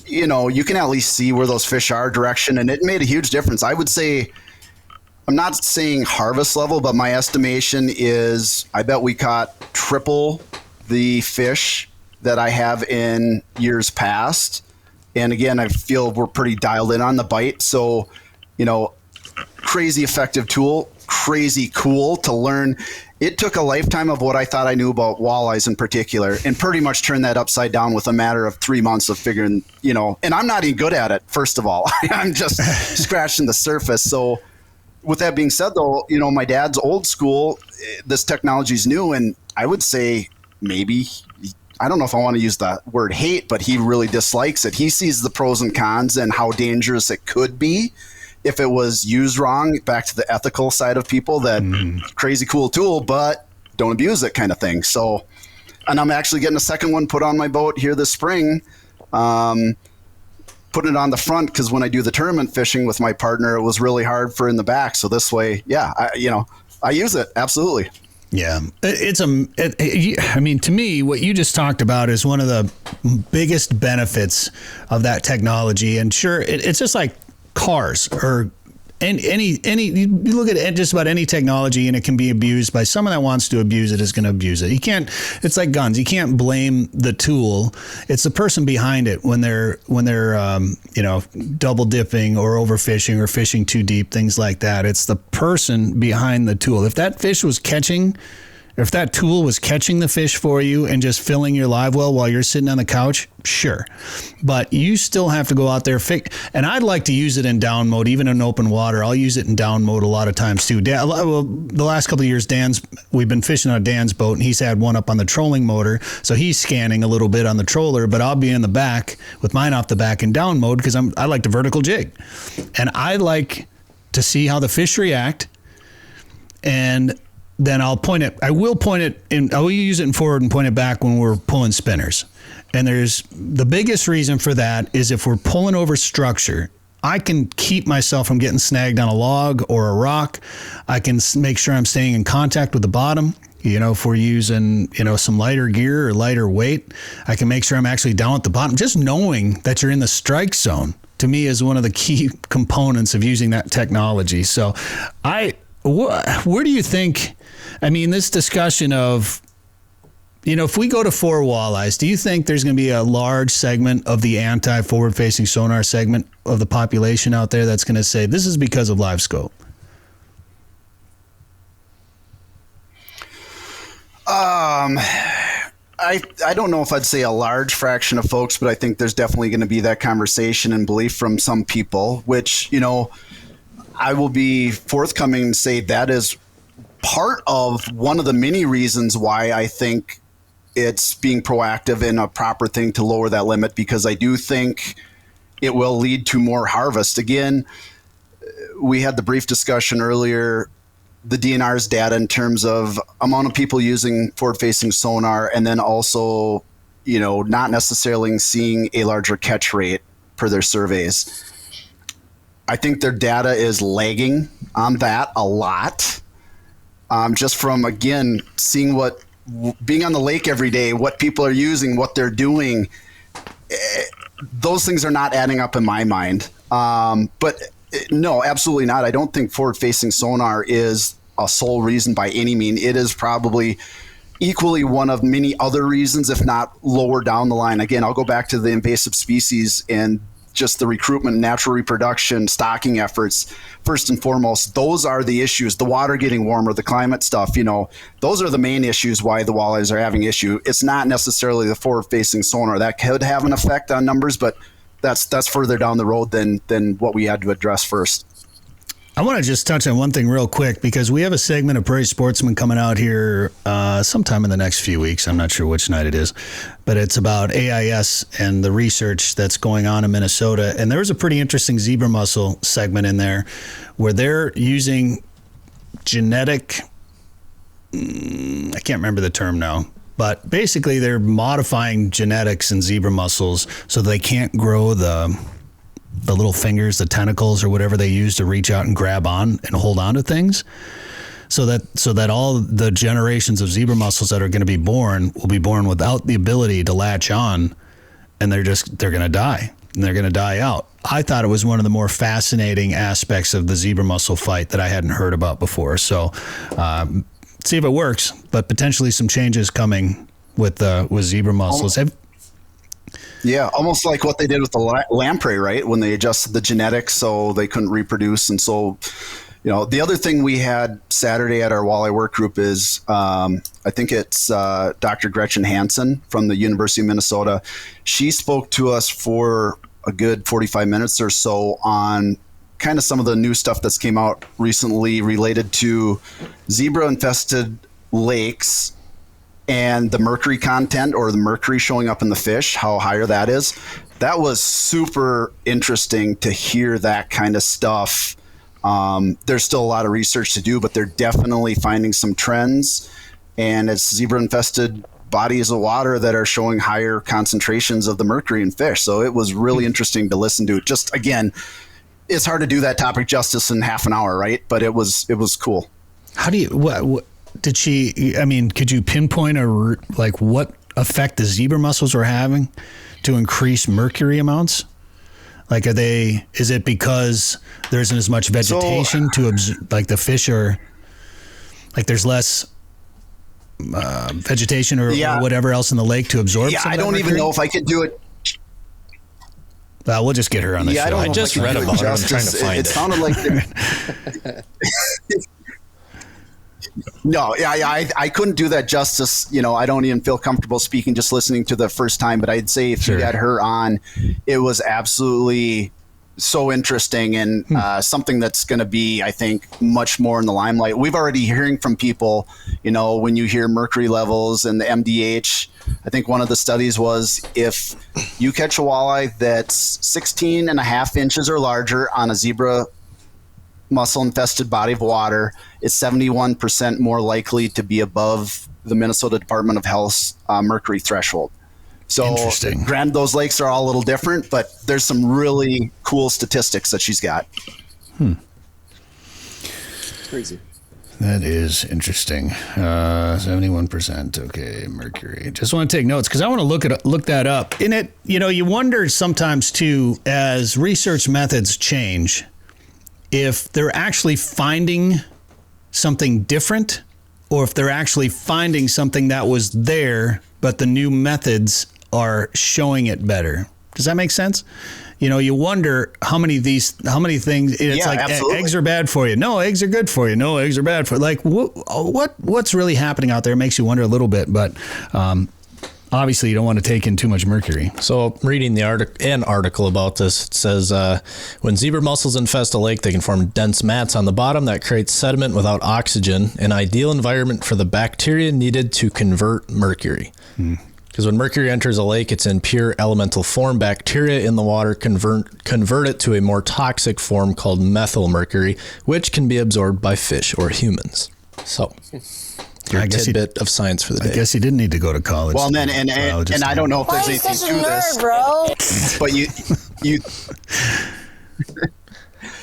you know, you can at least see where those fish are direction, and it made a huge difference. I would say, I'm not saying harvest level, but my estimation is I bet we caught triple the fish that I have in years past. And again, I feel we're pretty dialed in on the bite. So, you know, crazy effective tool, crazy cool to learn. It took a lifetime of what I thought I knew about walleyes in particular, and pretty much turned that upside down with a matter of 3 months of figuring, you know, and I'm not even good at it, first of all. I'm just scratching the surface. So with that being said, though, you know, my dad's old school, this technology's new, and I would say maybe, I don't know if I want to use the word hate, but he really dislikes it. He sees the pros and cons and how dangerous it could be if it was used wrong, back to the ethical side of people, that crazy cool tool, but don't abuse it kind of thing. So, and I'm actually getting a second one put on my boat here this spring, putting it on the front, because when I do the tournament fishing with my partner, it was really hard for in the back. So this way, yeah, I use it. Absolutely. Yeah. I mean, to me, what you just talked about is one of the biggest benefits of that technology. And sure, it's just like cars or any you look at just about any technology, and it can be abused by someone that wants to abuse it is going to abuse it. You can't, it's like guns. You can't blame the tool. It's the person behind it when they're double dipping or overfishing or fishing too deep, things like that. It's the person behind the tool. If that tool was catching the fish for you and just filling your live well while you're sitting on the couch, sure. But you still have to go out there, and I'd like to use it in down mode, even in open water. I'll use it in down mode a lot of times too. The last couple of years, we've been fishing on Dan's boat, and he's had one up on the trolling motor, so he's scanning a little bit on the troller, but I'll be in the back with mine off the back in down mode because I like to vertical jig. And I like to see how the fish react, and then I will use it in forward and point it back when we're pulling spinners. And there's the biggest reason for that is if we're pulling over structure, I can keep myself from getting snagged on a log or a rock. I can make sure I'm staying in contact with the bottom. You know, if we're using, some lighter gear or lighter weight, I can make sure I'm actually down at the bottom. Just knowing that you're in the strike zone, to me, is one of the key components of using that technology. So where do you think, this discussion of, if we go to 4 walleyes, do you think there's going to be a large segment of the anti-forward facing sonar segment of the population out there that's going to say this is because of Livescope? I don't know if I'd say a large fraction of folks, but I think there's definitely going to be that conversation and belief from some people, which, I will be forthcoming and say that is part of one of the many reasons why I think it's being proactive and a proper thing to lower that limit, because I do think it will lead to more harvest. Again, we had the brief discussion earlier, the DNR's data in terms of amount of people using forward-facing sonar, and then also, not necessarily seeing a larger catch rate per their surveys. I think their data is lagging on that a lot. Just from, again, seeing being on the lake every day, what people are using, what they're doing, those things are not adding up in my mind. But no, absolutely not. I don't think forward-facing sonar is a sole reason by any means. It is probably equally one of many other reasons, if not lower down the line. Again, I'll go back to the invasive species and just the recruitment, natural reproduction, stocking efforts. First and foremost, those are the issues. The water getting warmer, the climate stuff, those are the main issues why the walleyes are having issue. It's not necessarily the forward-facing sonar. That could have an effect on numbers, but that's further down the road than what we had to address first. I want to just touch on one thing real quick, because we have a segment of Prairie Sportsman coming out here sometime in the next few weeks. I'm not sure which night it is, but it's about AIS and the research that's going on in Minnesota. And there was a pretty interesting zebra mussel segment in there where they're using genetic, I can't remember the term now, but basically they're modifying genetics in zebra mussels so they can't grow the little fingers, the tentacles or whatever they use to reach out and grab on and hold on to things. so that all the generations of zebra mussels that are going to be born will be born without the ability to latch on, and they're going to die, and they're going to die out. I thought it was one of the more fascinating aspects of the zebra mussel fight that I hadn't heard about before. So see if it works, but potentially some changes coming with zebra mussels. Yeah, almost like what they did with the lamprey, right? When they adjusted the genetics so they couldn't reproduce. And so, the other thing we had Saturday at our walleye work group is, I think it's Dr. Gretchen Hansen from the University of Minnesota. She spoke to us for a good 45 minutes or so on kind of some of the new stuff that's came out recently related to zebra-infested lakes and the mercury content, or the mercury showing up in the fish, how higher that is. That was super interesting to hear that kind of stuff. There's still a lot of research to do, but they're definitely finding some trends, and it's zebra-infested bodies of water that are showing higher concentrations of the mercury in fish. So it was really interesting to listen to. Just, again, it's hard to do that topic justice in half an hour, right? But it was cool. How do you, what did she, could you pinpoint what effect the zebra mussels were having to increase mercury amounts? Like, is it because there isn't as much vegetation to absorb, like the fish are, like there's less vegetation or whatever else in the lake to absorb? Yeah, I don't even know if I could do it. We'll just get her on the show. I just read about it. I'm trying to find it. It sounded like... No, I couldn't do that justice. I don't even feel comfortable speaking just listening to the first time, but I'd say if you got her on, it was absolutely so interesting and something that's going to be, I think, much more in the limelight. We've already hearing from people, when you hear mercury levels and the MDH, I think one of the studies was if you catch a walleye that's 16.5 inches or larger on a zebra mussel-infested body of water, it's 71% more likely to be above the Minnesota Department of Health's mercury threshold. So, granted, those lakes are all a little different, but there's some really cool statistics that she's got. Crazy. That is interesting. 71%. Okay, mercury. Just want to take notes because I want to look that up. In it, you wonder sometimes too, as research methods change, if they're actually finding something different, or if they're actually finding something that was there, but the new methods are showing it better. Does that make sense? You wonder how many things. It's like absolutely. Eggs are bad for you. No, eggs are good for you. No, eggs are bad for you. Like what's really happening out there makes you wonder a little bit, but obviously you don't want to take in too much mercury. So reading an article about this, it says when zebra mussels infest a lake, they can form dense mats on the bottom that creates sediment without oxygen, an ideal environment for the bacteria needed to convert mercury. Because when mercury enters a lake, it's in pure elemental form. Bacteria in the water convert it to a more toxic form called methyl mercury, which can be absorbed by fish or humans. So, your tidbit of science for the day. I guess he didn't need to go to college. Well, then, and I don't know if there's anything to this, bro? But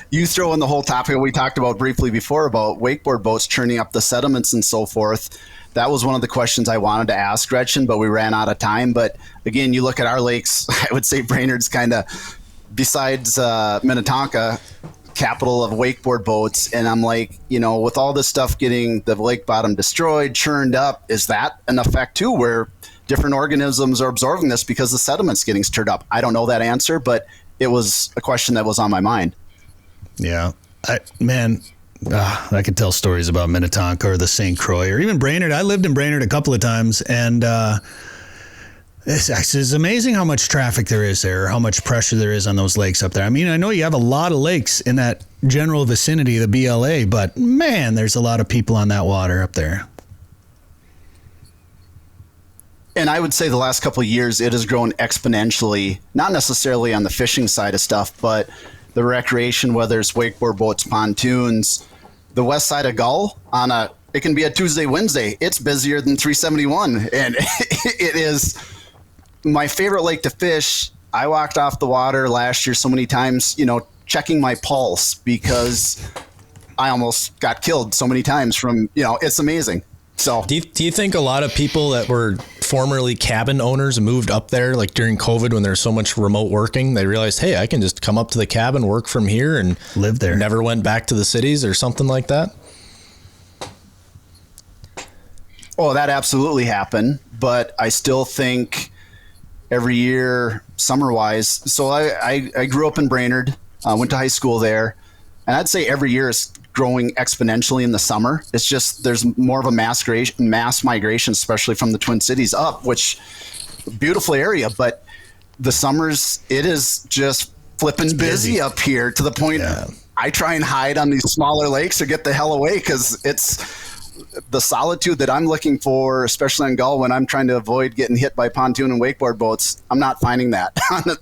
you throw in the whole topic we talked about briefly before about wakeboard boats churning up the sediments and so forth. That was one of the questions I wanted to ask Gretchen, but we ran out of time. But again, you look at our lakes, I would say Brainerd's kind of, besides Minnetonka, capital of wakeboard boats. And I'm like, with all this stuff getting the lake bottom destroyed, churned up, is that an effect too, where different organisms are absorbing this because the sediment's getting stirred up? I don't know that answer, but it was a question that was on my mind. Yeah. I could tell stories about Minnetonka or the St. Croix or even Brainerd. I lived in Brainerd a couple of times, and it's amazing how much traffic there is there, how much pressure there is on those lakes up there. I know you have a lot of lakes in that general vicinity of the BLA, but man, there's a lot of people on that water up there. And I would say the last couple of years, it has grown exponentially, not necessarily on the fishing side of stuff, but the recreation, whether it's wakeboard boats, pontoons, the west side of Gull it can be a Tuesday, Wednesday. It's busier than 371. And it is my favorite lake to fish. I walked off the water last year so many times, checking my pulse because I almost got killed so many times from, it's amazing. So do you think a lot of people that were formerly cabin owners moved up there, like during COVID when there's so much remote working, they realized, hey, I can just come up to the cabin, work from here, and live there, never went back to the cities or something like that? Oh, that absolutely happened. But I still think every year, summer-wise, so I grew up in Brainerd, went to high school there, and I'd say every year is growing exponentially in the summer. It's just there's more of a mass migration, especially from the Twin Cities up, which beautiful area. But the summers, it is just flipping busy up here to the point I try and hide on these smaller lakes or get the hell away because it's the solitude that I'm looking for, especially on Gull, when I'm trying to avoid getting hit by pontoon and wakeboard boats. I'm not finding that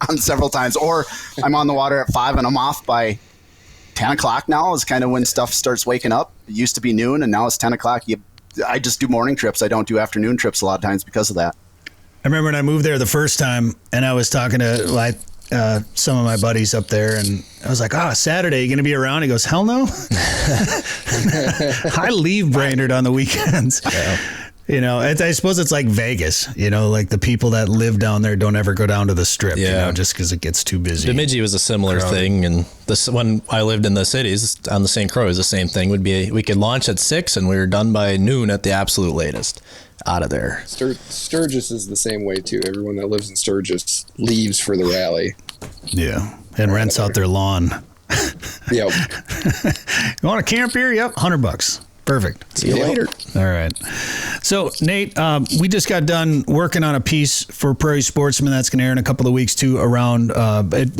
on several times. Or I'm on the water at 5 and I'm off by 10 o'clock now is kind of when stuff starts waking up. It used to be noon and now it's 10 o'clock. I just do morning trips. I don't do afternoon trips a lot of times because of that. I remember when I moved there the first time and I was talking to some of my buddies up there and I was like, Saturday, you going to be around? He goes, hell no. I leave Brainerd on the weekends. Yeah. I suppose it's like Vegas, like the people that live down there don't ever go down to the strip, just because it gets too busy. Bemidji was a similar thing. And when I lived in the cities on the St. Croix, it was the same thing. We could launch at 6 and we were done by noon at the absolute latest out of there. Sturgis is the same way too. Everyone that lives in Sturgis leaves for the rally. Yeah. And rents out their lawn. Yep. You want to camp here? Yep. $100. Perfect. See you later. All right. So, Nate, we just got done working on a piece for Prairie Sportsman that's going to air in a couple of weeks, too, around,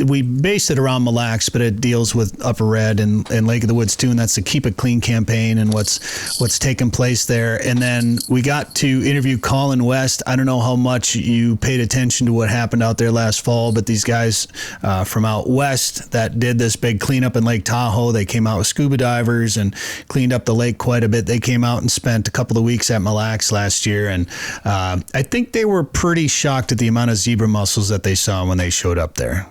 we based it around Mille Lacs, but it deals with Upper Red and Lake of the Woods, too, and that's the Keep It Clean campaign and what's taking place there. And then we got to interview Colin West. I don't know how much you paid attention to what happened out there last fall, but these guys from out west that did this big cleanup in Lake Tahoe, they came out with scuba divers and cleaned up the lake quite a bit. They came out and spent a couple of weeks at Mille Lacs last year, and I think they were pretty shocked at the amount of zebra mussels that they saw when they showed up there.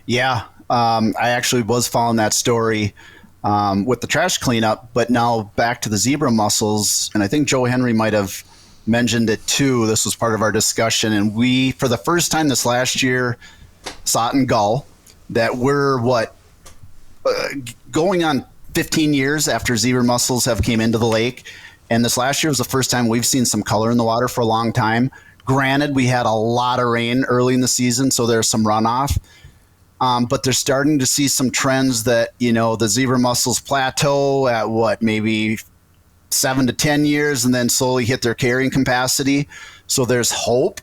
Yeah, I actually was following that story with the trash cleanup, but now back to the zebra mussels, and I think Joe Henry might have mentioned it too. This was part of our discussion, and we, for the first time this last year, saw it in Gull, that we're going on 15 years after zebra mussels have came into the lake. And this last year was the first time we've seen some color in the water for a long time. Granted, we had a lot of rain early in the season, so there's some runoff. But they're starting to see some trends that, the zebra mussels plateau at maybe 7 to 10 years and then slowly hit their carrying capacity. So there's hope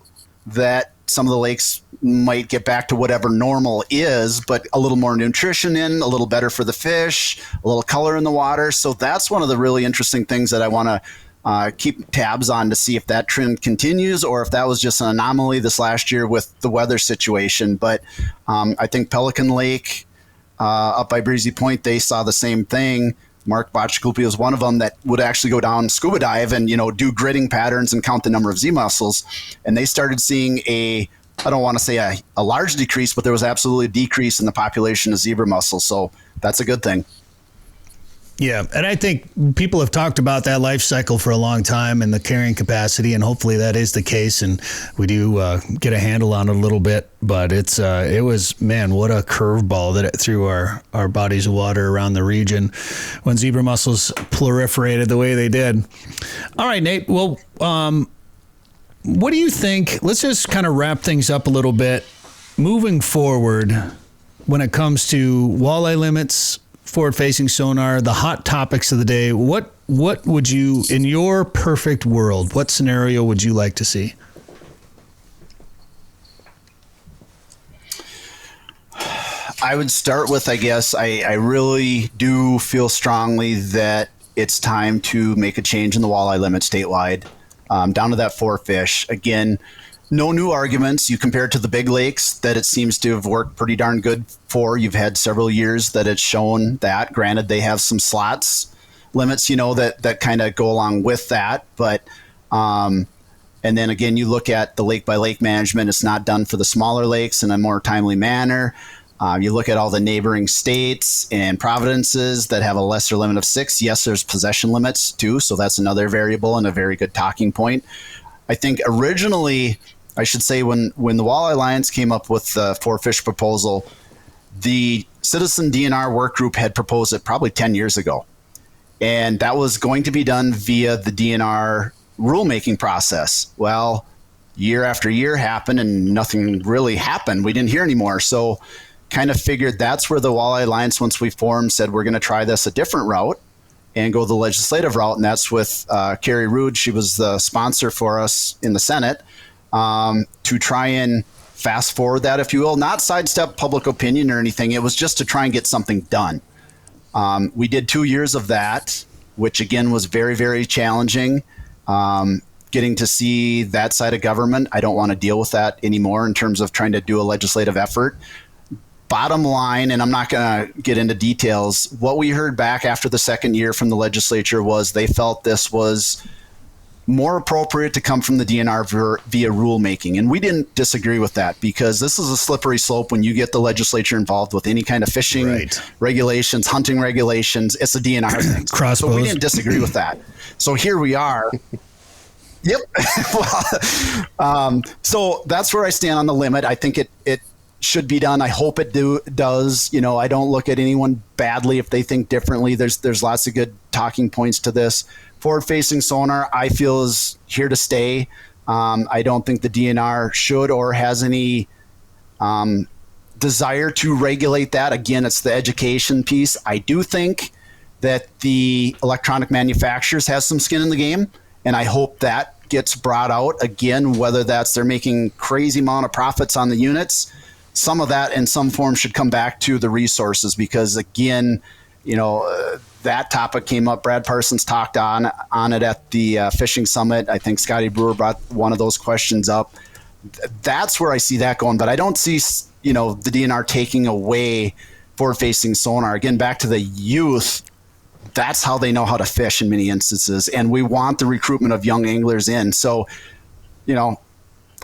that some of the lakes might get back to whatever normal is, but a little more nutrition in, a little better for the fish, a little color in the water. So that's one of the really interesting things that I want to keep tabs on to see if that trend continues or if that was just an anomaly this last year with the weather situation. But I think Pelican Lake up by Breezy Point, they saw the same thing. Mark Botchkulpi was one of them that would actually go down scuba dive and, do gritting patterns and count the number of Z mussels. And they started seeing I don't want to say a large decrease, but there was absolutely a decrease in the population of zebra mussels. So that's a good thing. Yeah, and I think people have talked about that life cycle for a long time and the carrying capacity, and hopefully that is the case, and we do get a handle on it a little bit. But it was, man, what a curveball that it threw our bodies of water around the region when zebra mussels proliferated the way they did. All right, Nate, well, what do you think? Let's just kind of wrap things up a little bit. Moving forward, when it comes to walleye limits, forward-facing sonar, the hot topics of the day, what would you, in your perfect world, what scenario would you like to see? I would start with, I guess, I really do feel strongly that it's time to make a change in the walleye limit statewide, down to that 4 fish. Again, no new arguments. You compare it to the big lakes that it seems to have worked pretty darn good for. You've had several years that it's shown that. Granted, they have some slots limits, that kind of go along with that. But, and then again, you look at the lake by lake management. It's not done for the smaller lakes in a more timely manner. You look at all the neighboring states and provinces that have a lesser limit of 6. Yes, there's possession limits too, so that's another variable and a very good talking point. I think originally, I should say, when the Walleye Alliance came up with the 4-fish proposal, the Citizen DNR work group had proposed it probably 10 years ago. And that was going to be done via the DNR rulemaking process. Well, year after year happened and nothing really happened. We didn't hear anymore. So kind of figured that's where the Walleye Alliance, once we formed, said we're going to try this a different route and go the legislative route. And that's with Carrie Ruud. She was the sponsor for us in the Senate to try and fast forward that, if you will, not sidestep public opinion or anything. It was just to try and get something done. We did 2 years of that, which again was very, very challenging. Getting to see that side of government, I don't want to deal with that anymore in terms of trying to do a legislative effort. Bottom line, and I'm not going to get into details, what we heard back after the second year from the legislature was they felt this was more appropriate to come from the DNR via rulemaking. And we didn't disagree with that, because this is a slippery slope when you get the legislature involved with any kind of fishing regulations, hunting regulations. It's a DNR thing. Crossbows. So we didn't disagree with that. So here we are. Yep. So that's where I stand on the limit. I think it should be done. I hope it does. You know, I don't look at anyone badly if they think differently. There's lots of good talking points to this. Forward-facing sonar, I feel, is here to stay. I don't think the DNR should or has any desire to regulate that. Again, it's the education piece. I do think that the electronic manufacturers has some skin in the game, and I hope that gets brought out. Again, whether that's they're making crazy amount of profits on the units, some of that in some form should come back to the resources, because again, you know, that topic came up. Brad Parsons talked on it at the Fishing Summit. I think Scotty Brewer brought one of those questions up. That's where I see that going, but I don't see, you know, the DNR taking away forward-facing sonar. Again, back to the youth, that's how they know how to fish in many instances, and we want the recruitment of young anglers in. So, you know,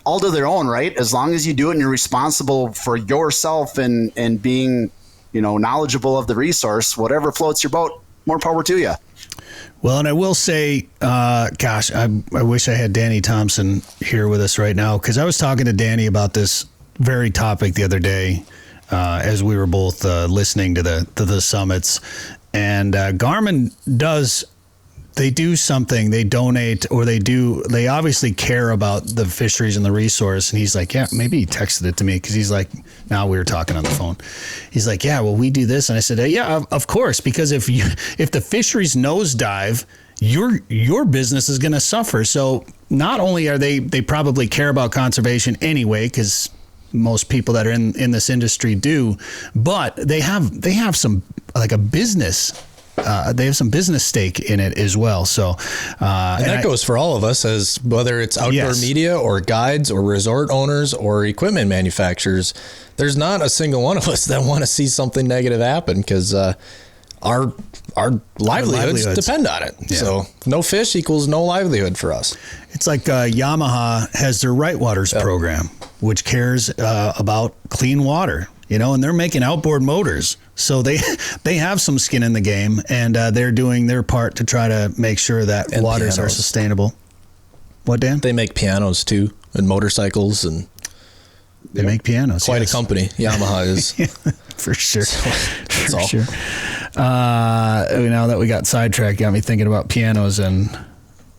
all to their own, right? As long as you do it and you're responsible for yourself and being, you know, knowledgeable of the resource, whatever floats your boat, more power to you. Well, and I will say, gosh, I wish I had Danny Thompson here with us right now, because I was talking to Danny about this very topic the other day as we were both listening to the summits. And Garmin they do something, they donate, or they obviously care about the fisheries and the resource. And he's like, yeah, maybe he texted it to me, because he's like, now we were talking on the phone. He's like, yeah, well, we do this. And I said, yeah, of course, because if the fisheries nosedive, your business is going to suffer. So not only are they probably care about conservation anyway, because most people that are in this industry do, but they have some, like, a business. They have some business stake in it as well. So, and that goes for all of us, as whether it's outdoor media or guides or resort owners or equipment manufacturers. There's not a single one of us that want to see something negative happen, because our livelihoods depend on it. Yeah. So no fish equals no livelihood for us. It's like Yamaha has their Right Waters program, which cares about clean water. You know, and they're making outboard motors. So they have some skin in the game, and they're doing their part to try to make sure that waters are sustainable. What, Dan? They make pianos too, and motorcycles, and they make pianos. Quite a company, Yamaha is. Yeah, for sure. So, sure. Now that we got sidetracked, got me thinking about pianos and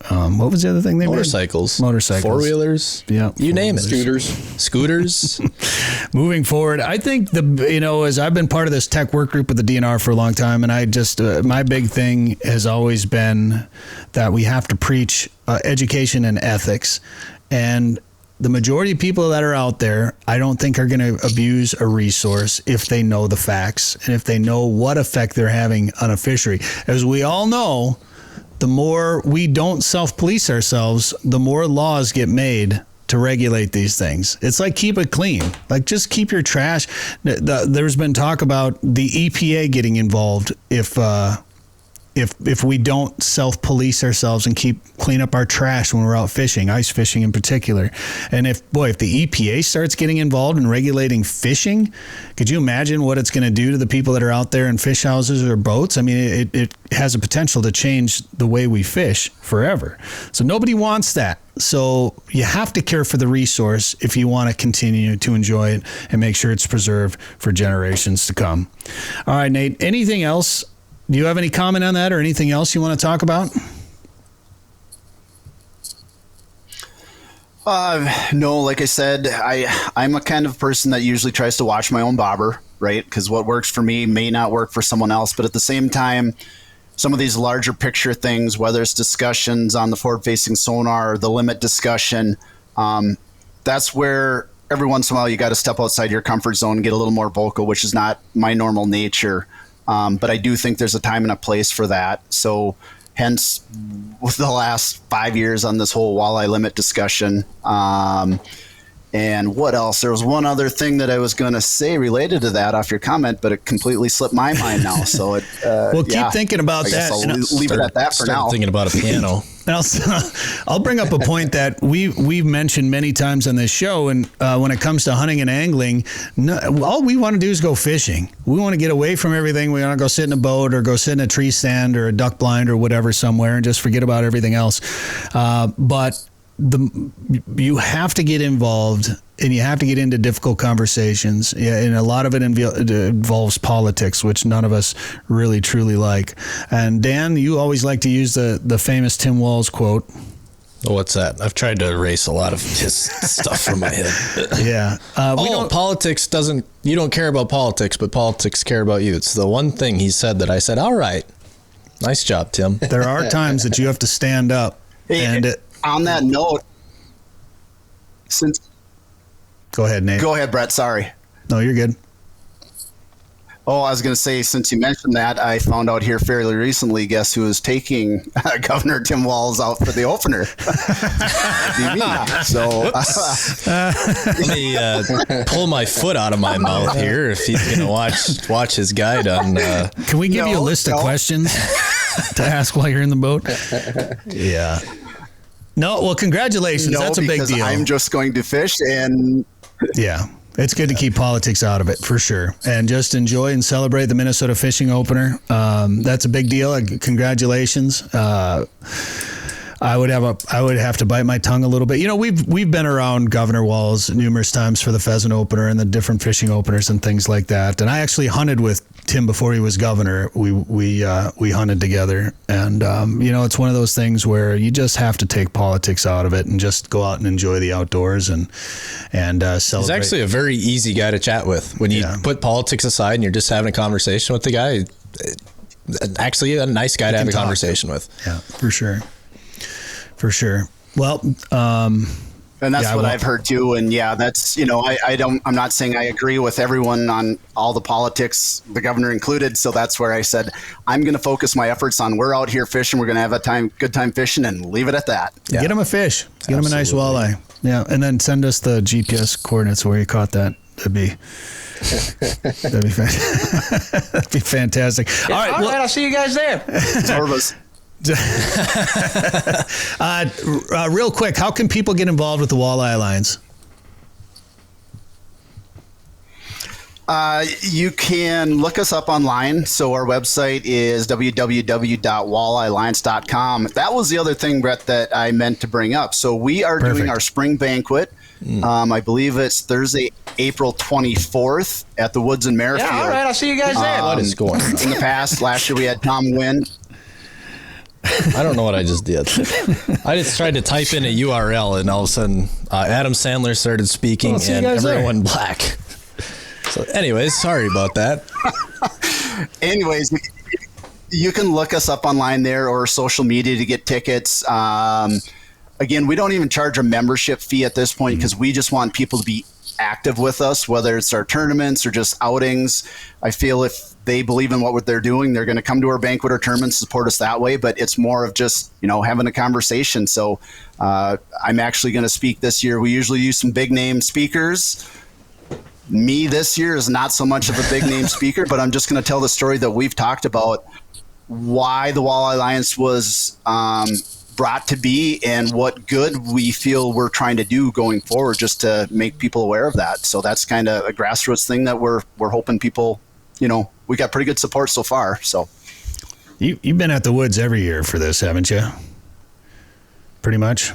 what was the other thing they motorcycles, four-wheelers, yeah, you name it, scooters. Moving forward, I think as I've been part of this tech work group with the DNR for a long time, and I just my big thing has always been that we have to preach education and ethics, and the majority of people that are out there, I don't think are going to abuse a resource if they know the facts and if they know what effect they're having on a fishery. As we all know, the more we don't self-police ourselves, the more laws get made to regulate these things. It's like, keep it clean. Like, just keep your trash. There's been talk about the EPA getting involved if if we don't self-police ourselves and clean up our trash when we're out fishing, ice fishing in particular. And if the EPA starts getting involved in regulating fishing, could you imagine what it's going to do to the people that are out there in fish houses or boats? I mean, it has a potential to change the way we fish forever. So nobody wants that. So you have to care for the resource if you want to continue to enjoy it and make sure it's preserved for generations to come. All right, Nate, anything else? Do you have any comment on that or anything else you want to talk about? No, like I said, I'm a kind of person that usually tries to watch my own bobber, right? Because what works for me may not work for someone else. But at the same time, some of these larger picture things, whether it's discussions on the forward-facing sonar or the limit discussion, that's where every once in a while you got to step outside your comfort zone and get a little more vocal, which is not my normal nature. But I do think there's a time and a place for that. So hence with the last 5 years on this whole walleye limit discussion. And what else? There was one other thing that I was going to say related to that off your comment, but it completely slipped my mind now. So it, well, keep thinking about I that. guess I'll leave it at that for now. Thinking about a piano. I'll bring up a point that we've mentioned many times on this show, and when it comes to hunting and angling, all we want to do is go fishing. We want to get away from everything. We want to go sit in a boat or go sit in a tree stand or a duck blind or whatever somewhere and just forget about everything else. But you have to get involved and you have to get into difficult conversations. Yeah, and a lot of it involves politics, which none of us really truly like. And Dan, you always like to use the famous Tim Walz quote. Oh, what's that? I've tried to erase a lot of his stuff from my head. Yeah. Politics doesn't, you don't care about politics, but politics care about you. It's the one thing he said that I said, all right, nice job, Tim. There are times that you have to stand up. On that note, Go ahead, Nate. Go ahead, Bret. Sorry. No, you're good. Oh, I was going to say, since you mentioned that, I found out here fairly recently, guess who is taking Governor Tim Walz out for the opener? So let me pull my foot out of my mouth here if he's going to watch his guide on. Can we give you a list of questions to ask while you're in the boat? Yeah. No, well, congratulations. That's a big deal. I'm just going to fish and... Yeah, it's good to keep politics out of it for sure. And just enjoy and celebrate the Minnesota fishing opener. That's a big deal. Congratulations. I would have to bite my tongue a little bit. You know, we've been around Governor Walz numerous times for the pheasant opener and the different fishing openers and things like that. And I actually hunted with Tim before he was governor. We hunted together, and you know, it's one of those things where you just have to take politics out of it and just go out and enjoy the outdoors and celebrate. He's actually a very easy guy to chat with when you put politics aside and you're just having a conversation with the guy. Actually, a nice guy to have a conversation with. Yeah, for sure. For sure. Well, and that's what I've heard too. And yeah, that's, you know, I'm not saying I agree with everyone on all the politics, the governor included. So that's where I said, I'm going to focus my efforts on, we're out here fishing. We're going to have a good time fishing and leave it at that. Yeah. Get him a fish, get him a nice walleye. Yeah. And then send us the GPS coordinates where you caught that. That'd be fantastic. All right. I'll see you guys there. Real quick, how can people get involved with the Walleye Alliance? You can look us up online. So our website is www.walleyealliance.com. That was the other thing, Bret, that I meant to bring up. So we are doing our spring banquet. I believe it's Thursday, April 24th at the Woods in Merrifield. Yeah, all right. I'll see you guys there. What is going on? In the past, last year we had Tom Wynn. I don't know what I just did. I just tried to type in a URL, and all of a sudden, Adam Sandler started speaking, and everyone went black. So, anyways, sorry about that. Anyways, you can look us up online there or social media to get tickets. Again, we don't even charge a membership fee at this point because we just want people to be active with us, whether it's our tournaments or just outings. I feel if they believe in what they're doing, they're going to come to our banquet or tournaments, support us that way. But it's more of just, you know, having a conversation. So I'm actually going to speak this year. We usually use some big name speakers. Me this year is not so much of a big name speaker, but I'm just going to tell the story that we've talked about why the Walleye Alliance was brought to be and what good we feel we're trying to do going forward, just to make people aware of that. So that's kind of a grassroots thing that we're hoping people, we got pretty good support so far. So you've been at the woods every year for this, haven't you? Pretty much.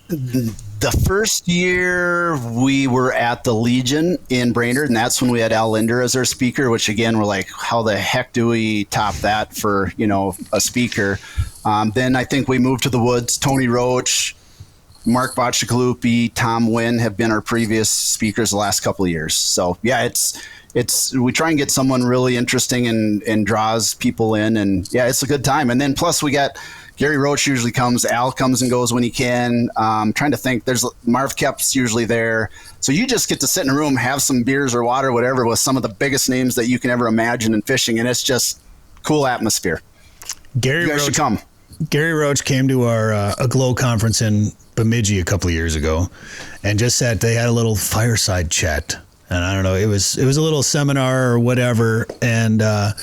The first year we were at the Legion in Brainerd, and that's when we had Al Linder as our speaker, which again, we're like, how the heck do we top that for, a speaker? Then I think we moved to the woods. Tony Roach, Mark Boccicalupi, Tom Wynn have been our previous speakers the last couple of years. So yeah, we try and get someone really interesting and draws people in, and yeah, it's a good time. And then plus we got Gary Roach usually comes. Al comes and goes when he can. Trying to think. There's Marv Kep's usually there. So you just get to sit in a room, have some beers or water, whatever, with some of the biggest names that you can ever imagine in fishing, and it's just cool atmosphere. You guys should come. Gary Roach came to our Aglow conference in Bemidji a couple of years ago, and just said they had a little fireside chat. And I don't know, it was a little seminar or whatever, and I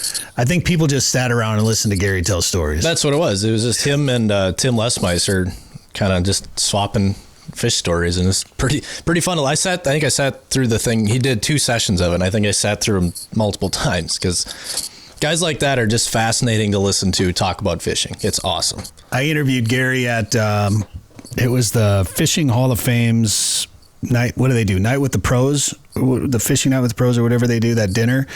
think people just sat around and listened to Gary tell stories. That's what it was. It was just him and Tim Lesmeister kind of just swapping fish stories, and it's pretty fun. I think I sat through the thing. He did 2 sessions of it, and I think I sat through them multiple times, because guys like that are just fascinating to listen to talk about fishing. It's awesome. I interviewed Gary at it was the Fishing Hall of Fame's night. What do they do? Night with the Pros, the Fishing Night with the Pros, or whatever they do, that dinner.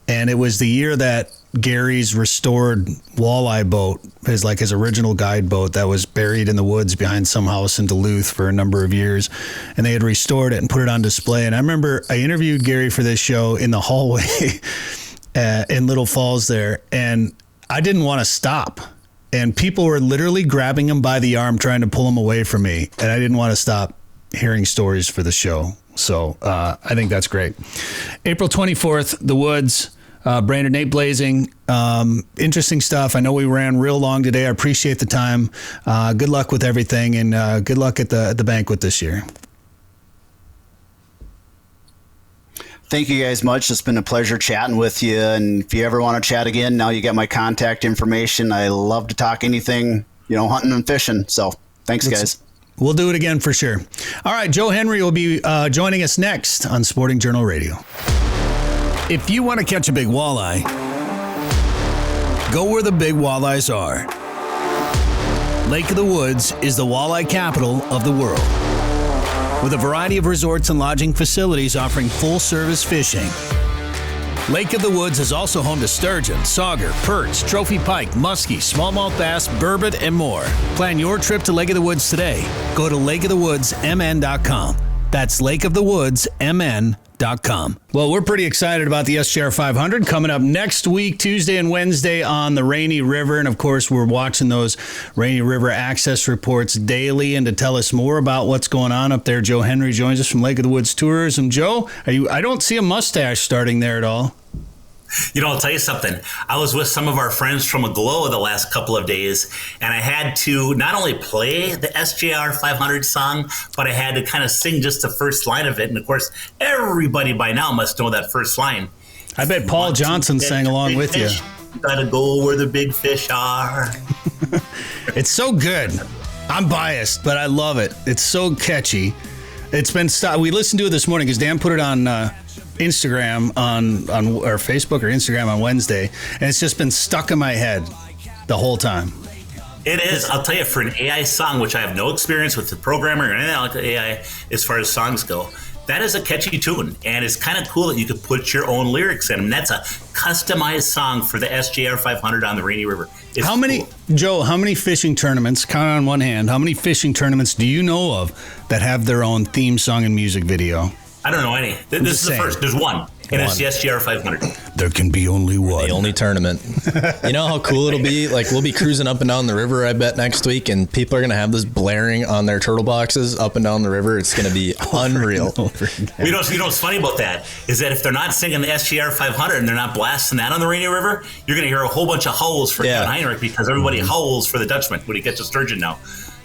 And it was the year that Gary's restored walleye boat, his original guide boat that was buried in the woods behind some house in Duluth for a number of years. And they had restored it and put it on display. And I remember I interviewed Gary for this show in the hallway in Little Falls there. And I didn't want to stop. And people were literally grabbing him by the arm, trying to pull him away from me. And I didn't want to stop hearing stories for the show. So I think that's great. April 24th, the woods, Brainerd Nate Blasing. Interesting stuff. I know we ran real long today. I appreciate the time. Good luck with everything, and good luck at the banquet this year. Thank you guys much. It's been a pleasure chatting with you. And if you ever want to chat again, now you got my contact information. I love to talk anything, hunting and fishing. So thanks, guys. We'll do it again for sure. All right, Joe Henry will be joining us next on Sporting Journal Radio. If you want to catch a big walleye, go where the big walleyes are. Lake of the Woods is the walleye capital of the world, with a variety of resorts and lodging facilities offering full-service fishing. Lake of the Woods is also home to sturgeon, sauger, perch, trophy pike, muskie, smallmouth bass, burbot, and more. Plan your trip to Lake of the Woods today. Go to lakeofthewoodsmn.com. That's lakeofthewoodsmn.com. Well, we're pretty excited about the SJR 500 coming up next week, Tuesday and Wednesday on the Rainy River. And of course, we're watching those Rainy River access reports daily. And to tell us more about what's going on up there, Joe Henry joins us from Lake of the Woods Tourism. Joe, I don't see a mustache starting there at all. I'll tell you something. I was with some of our friends from Aglow the last couple of days, and I had to not only play the SJR 500 song, but I had to kind of sing just the first line of it. And of course, everybody by now must know that first line. I bet Paul Johnson sang along with you. You gotta go where the big fish are. It's so good. I'm biased, but I love it. It's so catchy. It's been we listened to it this morning because Dan put it on Instagram on or Facebook or Instagram on Wednesday, and it's just been stuck in my head the whole time. It is. I'll tell you, for an AI song, which I have no experience with the programmer or anything like AI as far as songs go, that is a catchy tune, and it's kind of cool that you could put your own lyrics in. And that's a customized song for the SJR 500 on the Rainy River. It's cool. Joe, how many fishing tournaments, count on one hand, how many fishing tournaments do you know of that have their own theme song and music video? I don't know any. This is the first. There's one. And it's the SJR 500. There can be only one. The only tournament. You know how cool it'll be? Like, we'll be cruising up and down the river, I bet, next week, and people are going to have this blaring on their turtle boxes up and down the river. It's going to be unreal. You know what's funny about that is that if they're not singing the SJR 500 and they're not blasting that on the Rainy River, you're going to hear a whole bunch of howls for Kevin Heinrich, because everybody howls for the Dutchman when he gets a sturgeon now.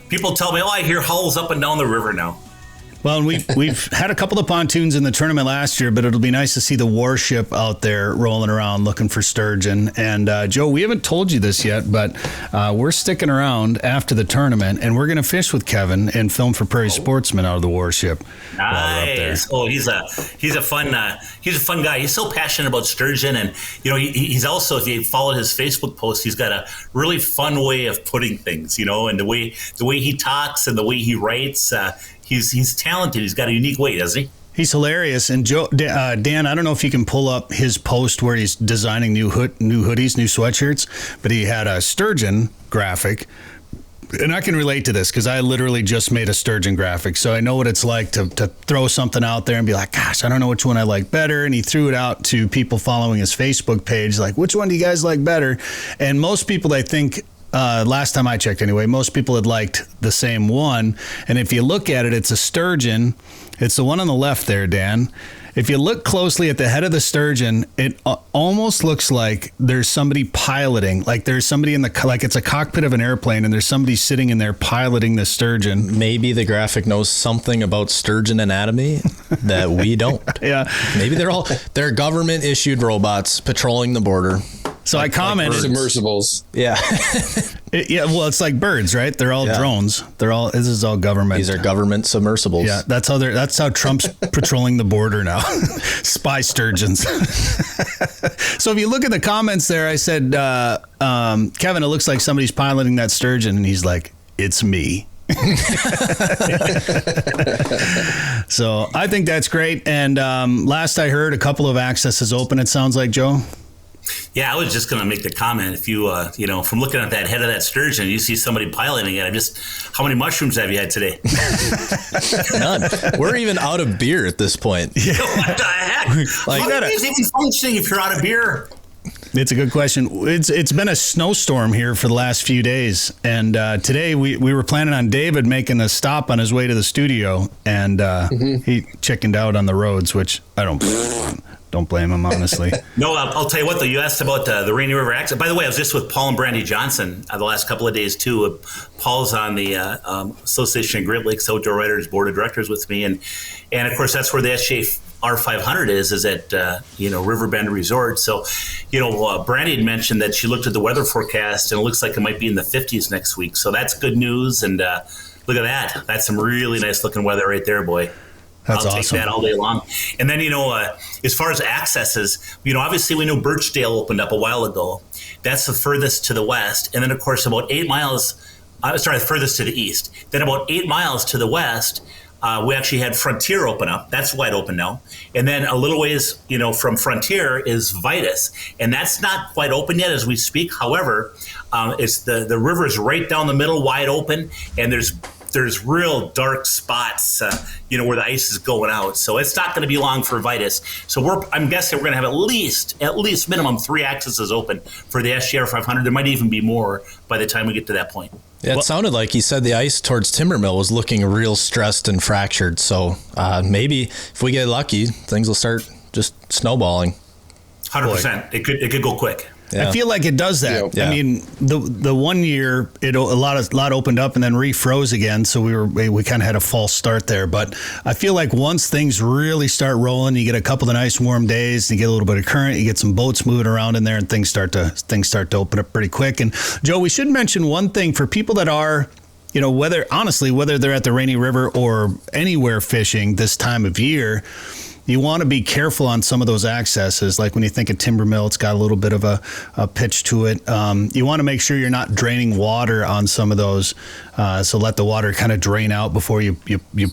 People tell me, I hear howls up and down the river now. Well, and we've had a couple of pontoons in the tournament last year, but it'll be nice to see the warship out there rolling around looking for sturgeon. And Joe, we haven't told you this yet, but we're sticking around after the tournament, and we're going to fish with Kevin and film for Prairie Sportsman out of the warship. Nice. Oh, he's a fun guy. He's so passionate about sturgeon, and he's also, if you followed his Facebook post, he's got a really fun way of putting things, and the way he talks and the way he writes. He's talented. He's got a unique way, doesn't he? He's hilarious. And Joe, Dan, I don't know if you can pull up his post where he's designing new hoodies, new sweatshirts, but he had a sturgeon graphic. And I can relate to this because I literally just made a sturgeon graphic. So I know what it's like to throw something out there and be like, gosh, I don't know which one I like better. And he threw it out to people following his Facebook page, like, which one do you guys like better? And most people, I think, last time I checked anyway, most people had liked the same one. And if you look at it, it's a sturgeon. It's the one on the left there, Dan. If you look closely at the head of the sturgeon, it almost looks like there's somebody piloting, like there's somebody like it's a cockpit of an airplane and there's somebody sitting in there piloting the sturgeon. Maybe the graphic knows something about sturgeon anatomy that we don't. Yeah. Maybe they're government issued robots patrolling the border. So I commented. Submersibles. Yeah. Well, it's like birds, right? They're all drones. This is all government. These are government submersibles. Yeah, that's how Trump's patrolling the border now. Spy sturgeons. So if you look at the comments there, I said, Kevin, it looks like somebody's piloting that sturgeon. And he's like, it's me. So I think that's great. And last I heard, a couple of accesses open, it sounds like, Joe. Yeah, I was just going to make the comment. If you, from looking at that head of that sturgeon, you see somebody piloting it. How many mushrooms have you had today? None. We're even out of beer at this point. Yeah. What the heck? How is it even functioning if you're out of beer? It's a good question. It's been a snowstorm here for the last few days, and today we were planning on David making a stop on his way to the studio, and he chickened out on the roads, which I don't blame him, honestly. No, I'll tell you what, though. You asked about the Rainy River accident. By the way, I was just with Paul and Brandy Johnson the last couple of days, too. Paul's on the Association of Great Lakes Outdoor Writers Board of Directors with me. And of course, that's where the SJR 500 is at, Riverbend Resort. So, Brandy had mentioned that she looked at the weather forecast, and it looks like it might be in the 50s next week. So that's good news. And look at that. That's some really nice looking weather right there, boy. That's I'll awesome. take that all day long. And then, as far as accesses, obviously we know Birchdale opened up a while ago. That's the furthest to the west. And then, of course, about 8 miles, furthest to the east. Then about 8 miles to the west, we actually had Frontier open up. That's wide open now. And then a little ways, from Frontier is Vitus. And that's not quite open yet as we speak. However, it's the river is right down the middle, wide open, and there's real dark spots, where the ice is going out. So it's not going to be long for Vitus. So I'm guessing we're going to have at least minimum 3 accesses open for the SJR 500. There might even be more by the time we get to that point. Yeah, it sounded like he said the ice towards Timbermill was looking real stressed and fractured. So maybe if we get lucky, things will start just snowballing. 100%. It could go quick. Yeah. I feel like it does that. Yeah. I mean, the 1 year a lot opened up and then refroze again, so we kind of had a false start there. But I feel like once things really start rolling, you get a couple of nice warm days, you get a little bit of current, you get some boats moving around in there, and things start to open up pretty quick. And Joe, we should mention one thing for people that are, whether they're at the Rainy River or anywhere fishing this time of year. You want to be careful on some of those accesses. Like when you think of Timbermill, it's got a little bit of a pitch to it. You want to make sure you're not draining water on some of those. So let the water kind of drain out before you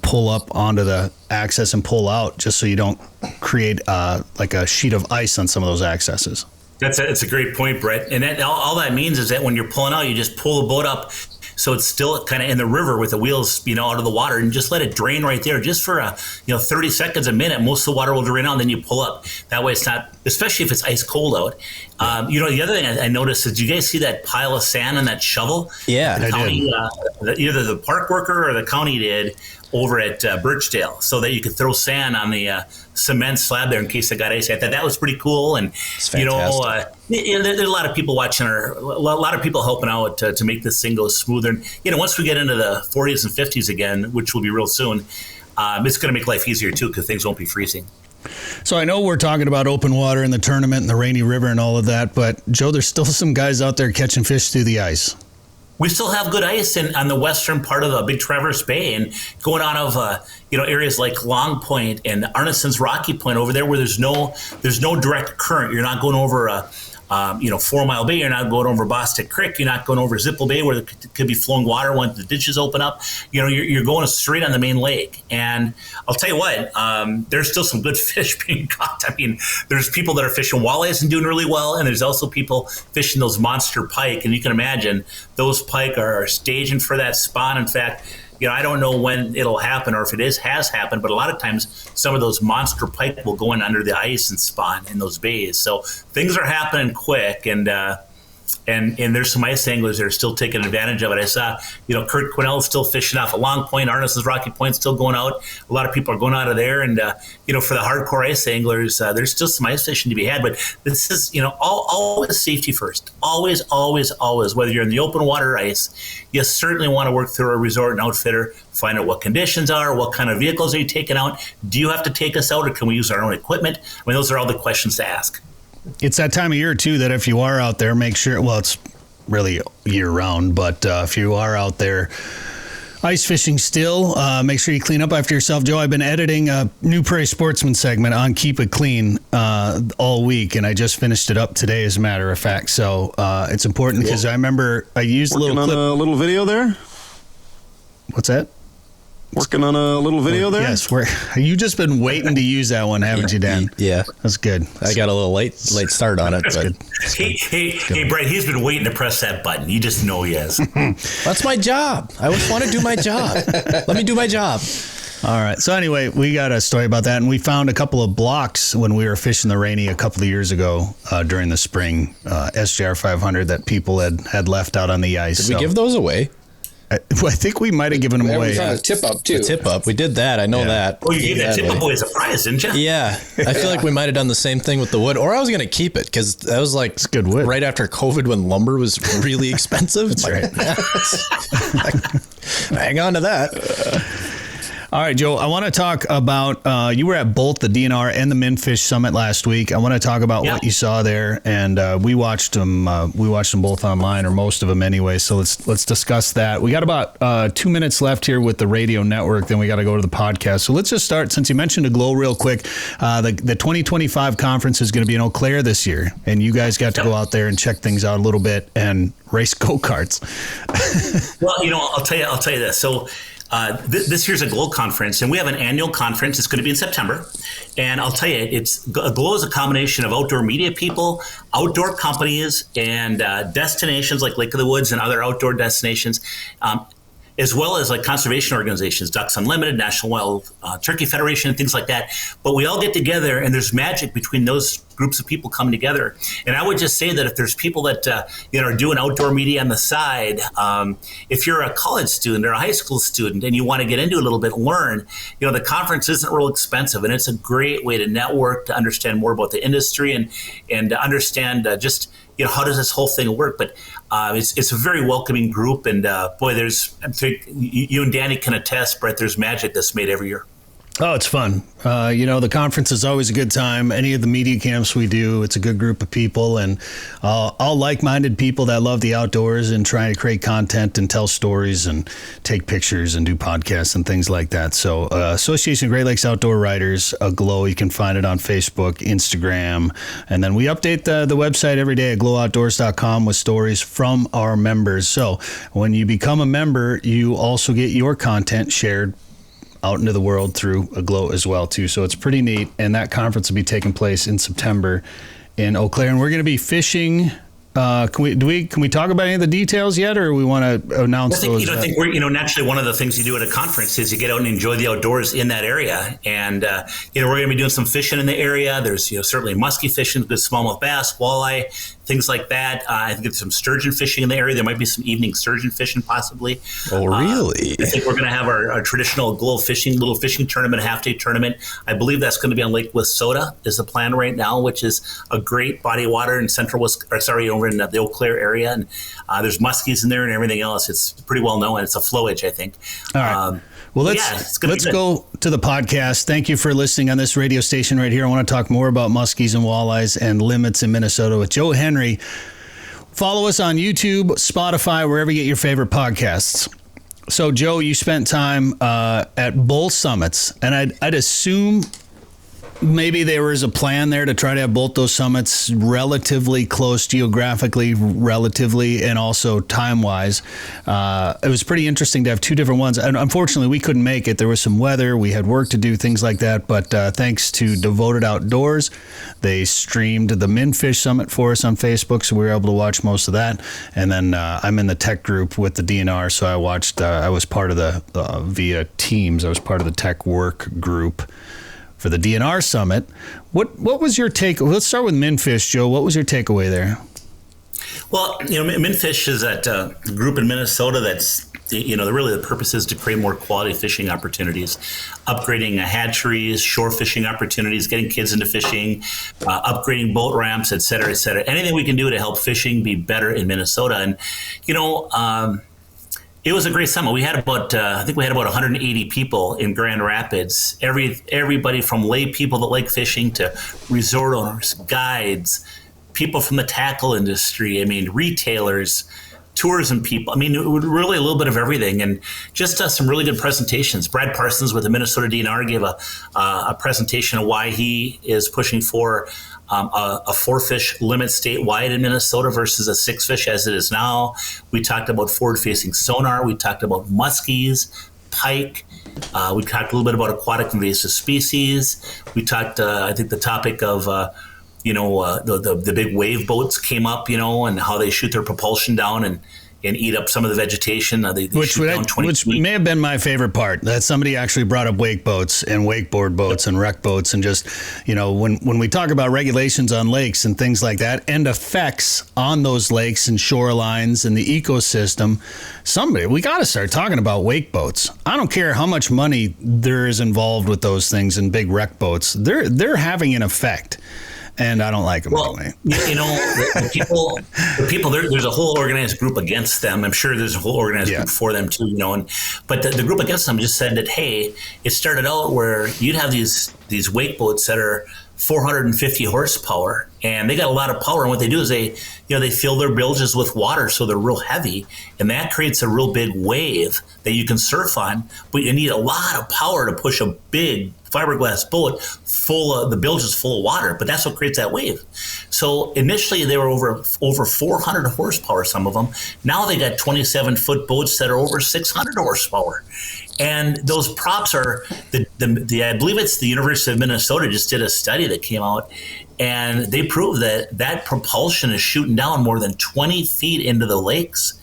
pull up onto the access and pull out, just so you don't create like a sheet of ice on some of those accesses. That's a great point, Bret. And all that means is that when you're pulling out, you just pull the boat up so it's still kind of in the river with the wheels, out of the water, and just let it drain right there just for 30 seconds, a minute. Most of the water will drain out, and then you pull up. That way it's not, especially if it's ice cold out. The other thing I noticed is, do you guys see that pile of sand and that shovel? Yeah, the county, either the park worker or the county did over at Birchdale, so that you could throw sand on the cement slab there in case it got ice. I thought that was pretty cool. And there's a lot of people watching, or a lot of people helping out to make this thing go smoother. And once we get into the 40s and 50s again, which will be real soon, it's going to make life easier too, because things won't be freezing. So I know we're talking about open water and the tournament and the Rainy River and all of that, but Joe, there's still some guys out there catching fish through the ice. We still have good ice on the western part of the Big Traverse Bay, and going out of areas like Long Point and Arneson's Rocky Point over there, where there's no direct current. You're not going over 4 Mile Bay. You're not going over Bostic Creek. You're not going over Zipple Bay, where there could be flowing water when the ditches open up. You're going straight on the main lake. And I'll tell you what, there's still some good fish being caught. I mean, there's people that are fishing walleyes and doing really well, and there's also people fishing those monster pike. And you can imagine those pike are staging for that spawn. In fact, I don't know when it'll happen or if it has happened, but a lot of times some of those monster pike will go in under the ice and spawn in those bays. So things are happening quick, and there's some ice anglers that are still taking advantage of it. I saw, Kurt Quinnell still fishing off a Long Point, Arneson's Rocky Point still going out. A lot of people are going out of there, and for the hardcore ice anglers, there's still some ice fishing to be had. But this is, always safety first. Always, always, always. Whether you're in the open water or ice, you certainly want to work through a resort and outfitter, find out what conditions are, what kind of vehicles are you taking out. Do you have to take us out, or can we use our own equipment? I mean, those are all the questions to ask. It's that time of year, too, that if you are out there, make sure, well, it's really year round, but if you are out there ice fishing still, make sure you clean up after yourself. Joe, I've been editing a new Prairie Sportsman segment on Keep It Clean all week, and I just finished it up today, as a matter of fact. So it's important because I remember I used a little clip. On a little video there? What's that? Working on a little video there? Yes. You've just been waiting to use that one, haven't you, Dan? Yeah. That's good. I got a little late start on it. That's but good. Hey, Bret, he's been waiting to press that button. You just know he has. That's my job. I just want to do my job. Let me do my job. All right. So anyway, we got a story about that, and we found a couple of blocks when we were fishing the Rainy a couple of years ago during the spring, SJR 500 that people had left out on the ice. Did we give those away? I think we might have given them away. We found a tip up too. The tip up. We did that. I know that. Oh, you gave that tip up away as a prize, didn't you? Yeah. I feel like we might have done the same thing with the wood, or I was going to keep it because that was like it's good wood. Right after COVID when lumber was really expensive. That's right. Hang on to that. All right, Joe, I want to talk about, you were at both the DNR and the MN Fish Summit last week. I want to talk about what you saw there, and we watched them both online, or most of them anyway, so let's discuss that. We got about 2 minutes left here with the radio network, then we got to go to the podcast. So let's just start, since you mentioned a glow real quick, the 2025 conference is going to be in Eau Claire this year, and you guys got to go out there and check things out a little bit and race go-karts. Well, I'll tell you this. So this year's a GLOW conference, and we have an annual conference. It's going to be in September. And I'll tell you, GLOW is a combination of outdoor media people, outdoor companies, and destinations like Lake of the Woods and other outdoor destinations, as well as like conservation organizations, Ducks Unlimited, National Wild Turkey Federation, and things like that. But we all get together, and there's magic between those groups of people coming together. And I would just say that if there's people that are doing outdoor media on the side, if you're a college student or a high school student and you want to get into it a little bit, learn, the conference isn't real expensive, and it's a great way to network, to understand more about the industry, and to understand just how does this whole thing work. But it's a very welcoming group, and boy, you and Danny can attest, Bret, there's magic that's made every year. Oh, it's fun. The conference is always a good time. Any of the media camps we do, it's a good group of people, and all like-minded people that love the outdoors and try to create content and tell stories and take pictures and do podcasts and things like that. So Association of Great Lakes Outdoor Writers, GLOW, you can find it on Facebook, Instagram, and then we update the website every day at glowoutdoors.com with stories from our members. So when you become a member, you also get your content shared out into the world through a GLOW as well too. So it's pretty neat, and that conference will be taking place in September in Eau Claire, and we're going to be fishing. Can we talk about any of the details yet, or we want to announce those? I think we're naturally one of the things you do at a conference is you get out and enjoy the outdoors in that area, and we're going to be doing some fishing in the area. There's certainly muskie fishing, good smallmouth bass, walleye, things like that. I think there's some sturgeon fishing in the area. There might be some evening sturgeon fishing possibly. Oh, really? I think we're going to have our traditional GLOW little fishing tournament, half-day tournament. I believe that's going to be on Lake Wissota is the plan right now, which is a great body of water in over in the Eau Claire area. And there's muskies in there and everything else. It's pretty well known. It's a flowage, I think. All right. Well, let's go to the podcast. Thank you for listening on this radio station right here. I want to talk more about muskies and walleyes and limits in Minnesota with Joe Henry. Follow us on YouTube, Spotify, wherever you get your favorite podcasts. So, Joe, you spent time at both summits, and I'd assume maybe there was a plan there to try to have both those summits relatively close geographically, and also time-wise. It was pretty interesting to have two different ones. And unfortunately, we couldn't make it. There was some weather. We had work to do, things like that. But thanks to Devoted Outdoors, they streamed the MnFish Summit for us on Facebook, so we were able to watch most of that. And then I'm in the tech group with the DNR, so I watched. I was part of the via Teams. I was part of the tech work group for the DNR Summit. What was your take? Let's start with MnFish, Joe. What was your takeaway there? Well, MnFish is that group in Minnesota that's, really the purpose is to create more quality fishing opportunities, upgrading hatcheries, shore fishing opportunities, getting kids into fishing, upgrading boat ramps, et cetera, et cetera. Anything we can do to help fishing be better in Minnesota. And, it was a great summit. We had about 180 people in Grand Rapids. Everybody from lay people that like fishing to resort owners, guides, people from the tackle industry. I mean, retailers, tourism people. I mean, really a little bit of everything, and just some really good presentations. Brad Parsons with the Minnesota DNR gave a presentation of why he is pushing for a 4-fish limit statewide in Minnesota versus a 6-fish as it is now. We talked about forward-facing sonar. We talked about muskies, pike. We talked a little bit about aquatic invasive species. We talked, I think, the topic of the big wave boats came up, and how they shoot their propulsion down and eat up some of the vegetation. Which may have been my favorite part. That somebody actually brought up wake boats and wakeboard boats and wreck boats, and just, when we talk about regulations on lakes and things like that and effects on those lakes and shorelines and the ecosystem, we got to start talking about wake boats. I don't care how much money there is involved with those things and big wreck boats. They're having an effect. And I don't like them anyway. The people. There's a whole organized group against them. I'm sure there's a whole organized group for them too. But the group against them just said that, hey, it started out where you'd have these wake boats that are 450 horsepower, and they got a lot of power. And what they do is they fill their bilges with water, so they're real heavy, and that creates a real big wave that you can surf on. But you need a lot of power to push a big fiberglass boat the bilge is full of water, but that's what creates that wave. So initially they were over 400 horsepower, some of them. Now they got 27-foot boats that are over 600 horsepower. And those props are I believe it's the University of Minnesota just did a study that came out, and they proved that propulsion is shooting down more than 20 feet into the lakes.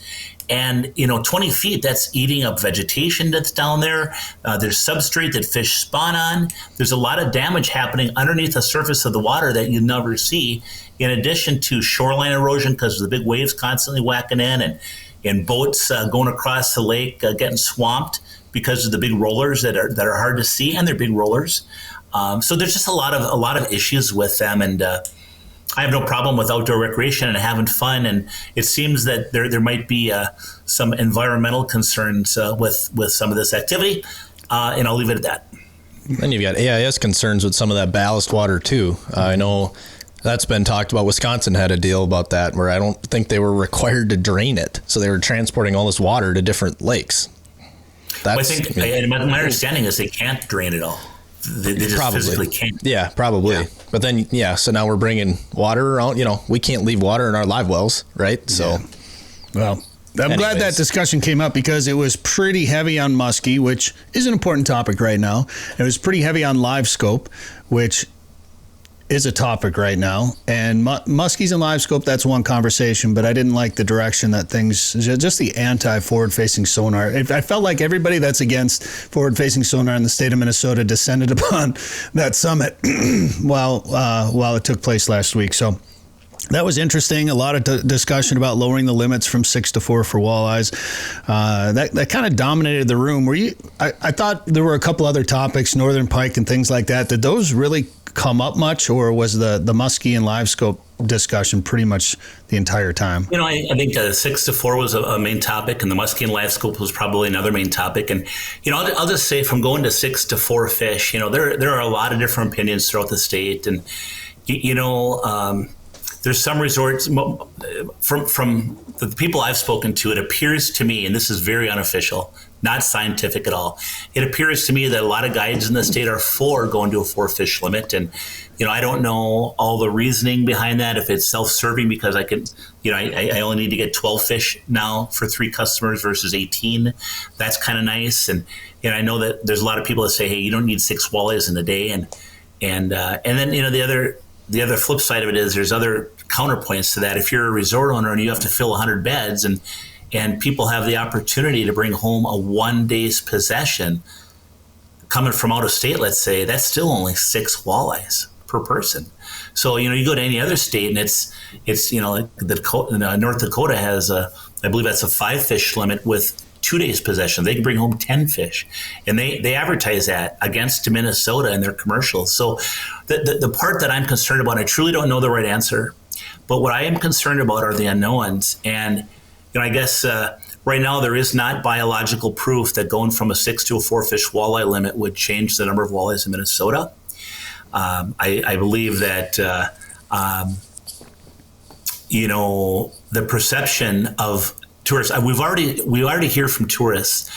And, 20 feet, that's eating up vegetation that's down there. There's substrate that fish spawn on. There's a lot of damage happening underneath the surface of the water that you never see, in addition to shoreline erosion because of the big waves constantly whacking in, and boats going across the lake getting swamped because of the big rollers that are hard to see, and they're big rollers. So there's just a lot of issues with them, and I have no problem with outdoor recreation and having fun, and it seems that there might be some environmental concerns with some of this activity, and I'll leave it at that. Then you've got AIS concerns with some of that ballast water too. I know that's been talked about. Wisconsin had a deal about that where I don't think they were required to drain it, so they were transporting all this water to different lakes. I think my understanding is they can't drain it all. They just probably physically can't. Yeah, probably. Yeah. But then, so now we're bringing water around. We can't leave water in our live wells, right? So, well, I'm glad that discussion came up because it was pretty heavy on muskie, which is an important topic right now. It was pretty heavy on Livescope, which is a topic right now. And muskies and Livescope, that's one conversation, but I didn't like the direction that things, just the anti-forward-facing sonar. I felt like everybody that's against forward-facing sonar in the state of Minnesota descended upon that summit while it took place last week. So That was interesting. A lot of discussion about lowering the limits from 6 to 4 for walleyes. That kind of dominated the room. I thought there were a couple other topics, northern pike and things like that. Did those really come up much, or was the muskie and Livescope discussion pretty much the entire time? I think 6 to 4 was a main topic, and the muskie and Livescope was probably another main topic. And I'll just say, from going to 6 to 4 fish, there are a lot of different opinions throughout the state, and there's some resorts from the people I've spoken to. It appears to me, and this is very unofficial, not scientific at all, it appears to me that a lot of guides in the state are for going to a 4 fish limit. And I don't know all the reasoning behind that, if it's self-serving because I can, I only need to get 12 fish now for 3 customers versus 18. That's kind of nice. And I know that there's a lot of people that say, hey, you don't need 6 walleyes in a day. And then the other flip side of it is there's other counterpoints to that. If you're a resort owner and you have to fill 100 beds and people have the opportunity to bring home a 1 day's possession coming from out of state, let's say, that's still only 6 walleyes per person. So, you go to any other state and it's like North Dakota has I believe that's a 5 fish limit with 2 days possession. They can bring home 10 fish, and they advertise that against Minnesota in their commercials. So the part that I'm concerned about, I truly don't know the right answer, but what I am concerned about are the unknowns. And I guess right now there is not biological proof that going from a 6 to a 4 fish walleye limit would change the number of walleyes in Minnesota. I believe that the perception of tourists, we already hear from tourists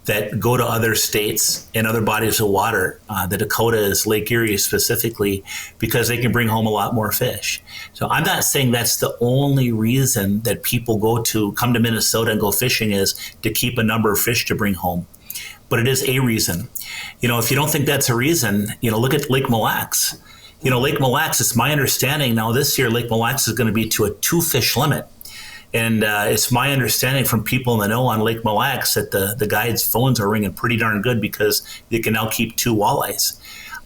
that go to other states and other bodies of water, the Dakotas, Lake Erie specifically, because they can bring home a lot more fish. So I'm not saying that's the only reason that people come to Minnesota and go fishing is to keep a number of fish to bring home, but it is a reason. If you don't think that's a reason, look at Lake Mille Lacs. Lake Mille Lacs, it's my understanding now this year, Lake Mille Lacs is going to be to a 2 fish limit. And it's my understanding from people in the know on Lake Mille Lacs that the guides' phones are ringing pretty darn good because they can now keep 2 walleyes.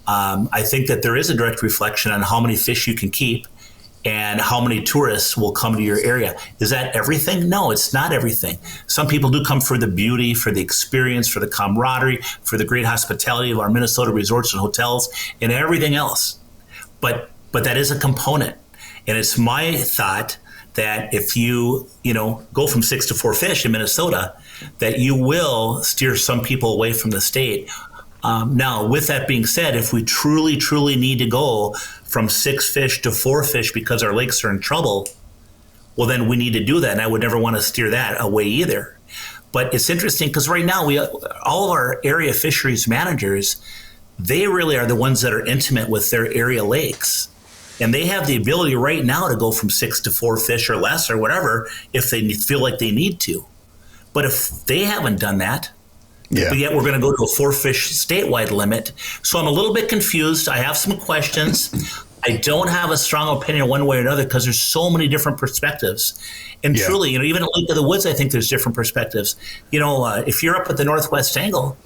I think that there is a direct reflection on how many fish you can keep and how many tourists will come to your area. Is that everything? No, it's not everything. Some people do come for the beauty, for the experience, for the camaraderie, for the great hospitality of our Minnesota resorts and hotels and everything else. But that is a component. And it's my thought that if you go from 6 to 4 fish in Minnesota, that you will steer some people away from the state. Now, with that being said, if we truly, truly need to go from 6 fish to 4 fish because our lakes are in trouble, well, then we need to do that. And I would never want to steer that away either. But it's interesting because right now, all of our area fisheries managers, they really are the ones that are intimate with their area lakes. And they have the ability right now to go from 6 to 4 fish or less or whatever if they feel like they need to. But if they haven't done that, but yet we're going to go to a 4 fish statewide limit. So I'm a little bit confused. I have some questions. I don't have a strong opinion one way or another because there's so many different perspectives. And truly, even at Lake of the Woods, I think there's different perspectives. If you're up at the Northwest Angle,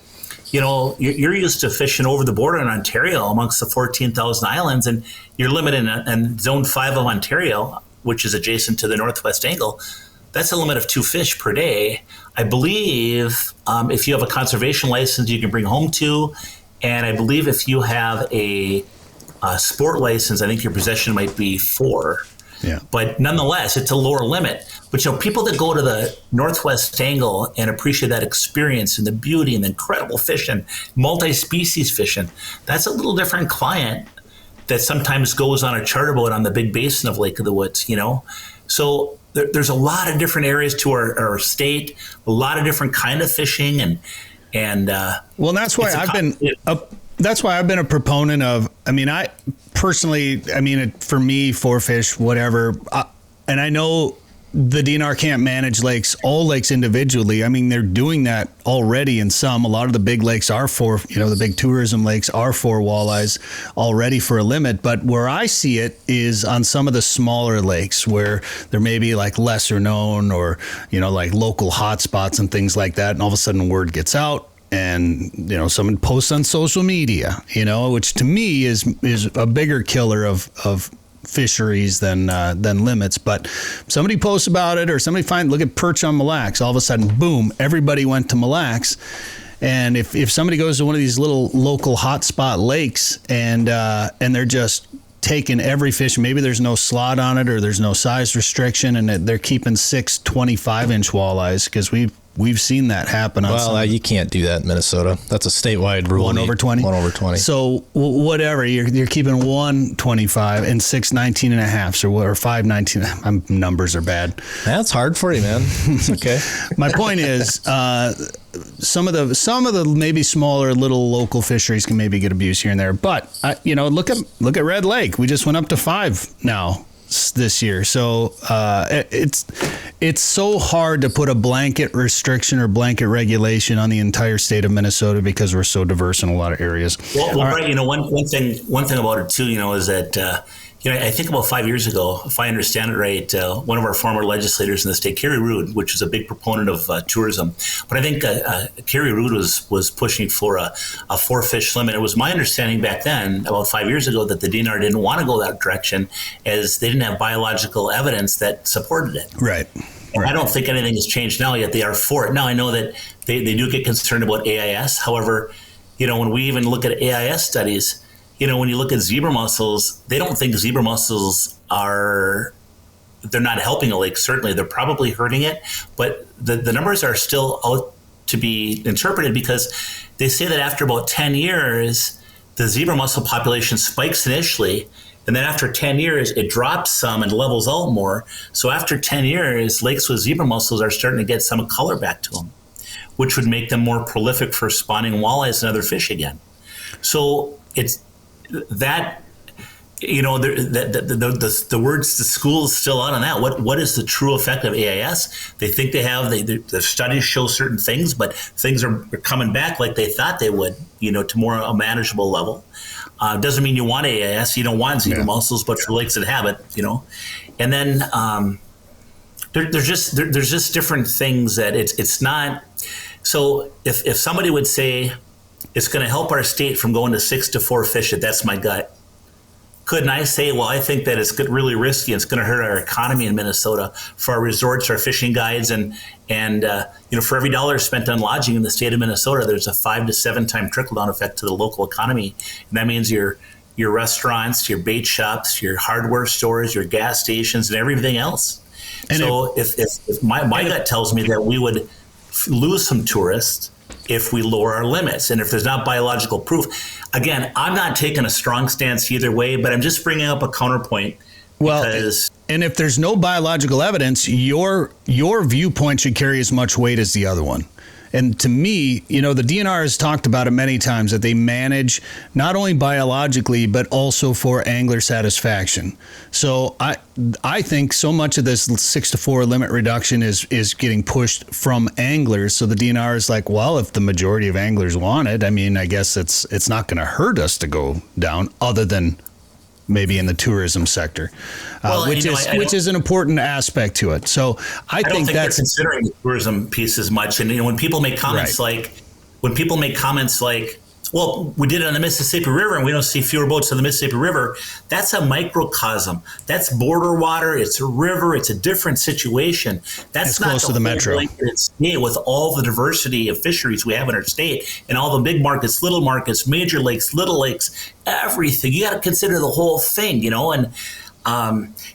you're used to fishing over the border in Ontario amongst the 14,000 islands, and you're limited in Zone 5 of Ontario, which is adjacent to the Northwest Angle. That's a limit of 2 fish per day. I believe if you have a conservation license, you can bring home 2. And I believe if you have a sport license, I think your possession might be 4. Yeah. But nonetheless, it's a lower limit. But people that go to the Northwest Angle and appreciate that experience and the beauty and the incredible fishing, multi-species fishing, that's a little different client that sometimes goes on a charter boat on the big basin of Lake of the Woods, So there's a lot of different areas to our state, a lot of different kind of fishing, and that's why I've been a proponent of. I personally, for me, 4 fish, whatever, and I know the DNR can't manage all lakes individually. They're doing that already in some. A lot of the big lakes are 4, the big tourism lakes are 4 walleyes already for a limit. But where I see it is on some of the smaller lakes where there may be lesser known or, local hotspots and things like that. And all of a sudden word gets out. And, someone posts on social media, which to me is a bigger killer of fisheries than limits. But somebody posts about it, or somebody look at perch on Mille Lacs. All of a sudden, boom! Everybody went to Mille Lacs. And if somebody goes to one of these little local hotspot lakes and they're just taking every fish, maybe there's no slot on it or there's no size restriction, and they're keeping 6 25-inch walleyes, because we've seen that happen. You can't do that in Minnesota. That's a statewide rule. 1 over 20? 1 over 20. So whatever, you're keeping 1 25 and 6 19.5s or 5 19. Numbers are bad. That's hard for you, man. It's okay. My point is, some of the maybe smaller little local fisheries can maybe get abused here and there, but look at Red Lake. We just went up to 5 now this year. So it's so hard to put a blanket restriction or blanket regulation on the entire state of Minnesota, because we're so diverse in a lot of areas. Well, right. One thing about it too, is that I think about 5 years ago, if I understand it right, one of our former legislators in the state, Kerry Rood, which is a big proponent of tourism, but I think Kerry Rood was pushing for a 4-fish limit. It was my understanding back then, about 5 years ago, that the DNR didn't want to go that direction, as they didn't have biological evidence that supported it. Right. And I don't think anything has changed now, yet they are for it. Now, I know that they do get concerned about AIS. However, when we even look at AIS studies, when you look at zebra mussels, they don't think zebra mussels they're not helping a lake. Certainly, they're probably hurting it. But the numbers are still out to be interpreted, because they say that after about 10 years, the zebra mussel population spikes initially. And then after 10 years, it drops some and levels out more. So after 10 years, lakes with zebra mussels are starting to get some color back to them, which would make them more prolific for spawning walleyes and other fish again. So it's that, the words, the school is still out on that. What is the true effect of AIS? They think they have, the studies show certain things, but things are coming back like they thought they would, to more a manageable level. Doesn't mean you want AIS. You don't want zebra mussels, but for lakes that have it, And then there's just different things that it's not. So if somebody would say it's going to help our state from going to 6 to 4 fish, that's my gut. Couldn't I say, well, I think that it's really risky and it's going to hurt our economy in Minnesota, for our resorts, our fishing guides, and for every dollar spent on lodging in the state of Minnesota, there's a 5 to 7 time trickle-down effect to the local economy. And that means your restaurants, your bait shops, your hardware stores, your gas stations, and everything else. And so if my gut tells me that we would lose some tourists if we lower our limits, and if there's not biological proof. Again, I'm not taking a strong stance either way, but I'm just bringing up a counterpoint. And if there's no biological evidence, your viewpoint should carry as much weight as the other one. And to me, the DNR has talked about it many times, that they manage not only biologically, but also for angler satisfaction. So I think so much of this 6 to 4 limit reduction is getting pushed from anglers. So the DNR is like, well, if the majority of anglers want it, I guess it's not going to hurt us to go down, other than maybe in the tourism sector, which is an important aspect to it. So I think that's they're considering the tourism piece as much. And when people make comments like, well, we did it on the Mississippi River and we don't see fewer boats on the Mississippi River, that's a microcosm. That's border water. It's a river. It's a different situation. That's not close to the metro. State with all the diversity of fisheries we have in our state, and all the big markets, little markets, major lakes, little lakes, everything. You got to consider the whole thing, And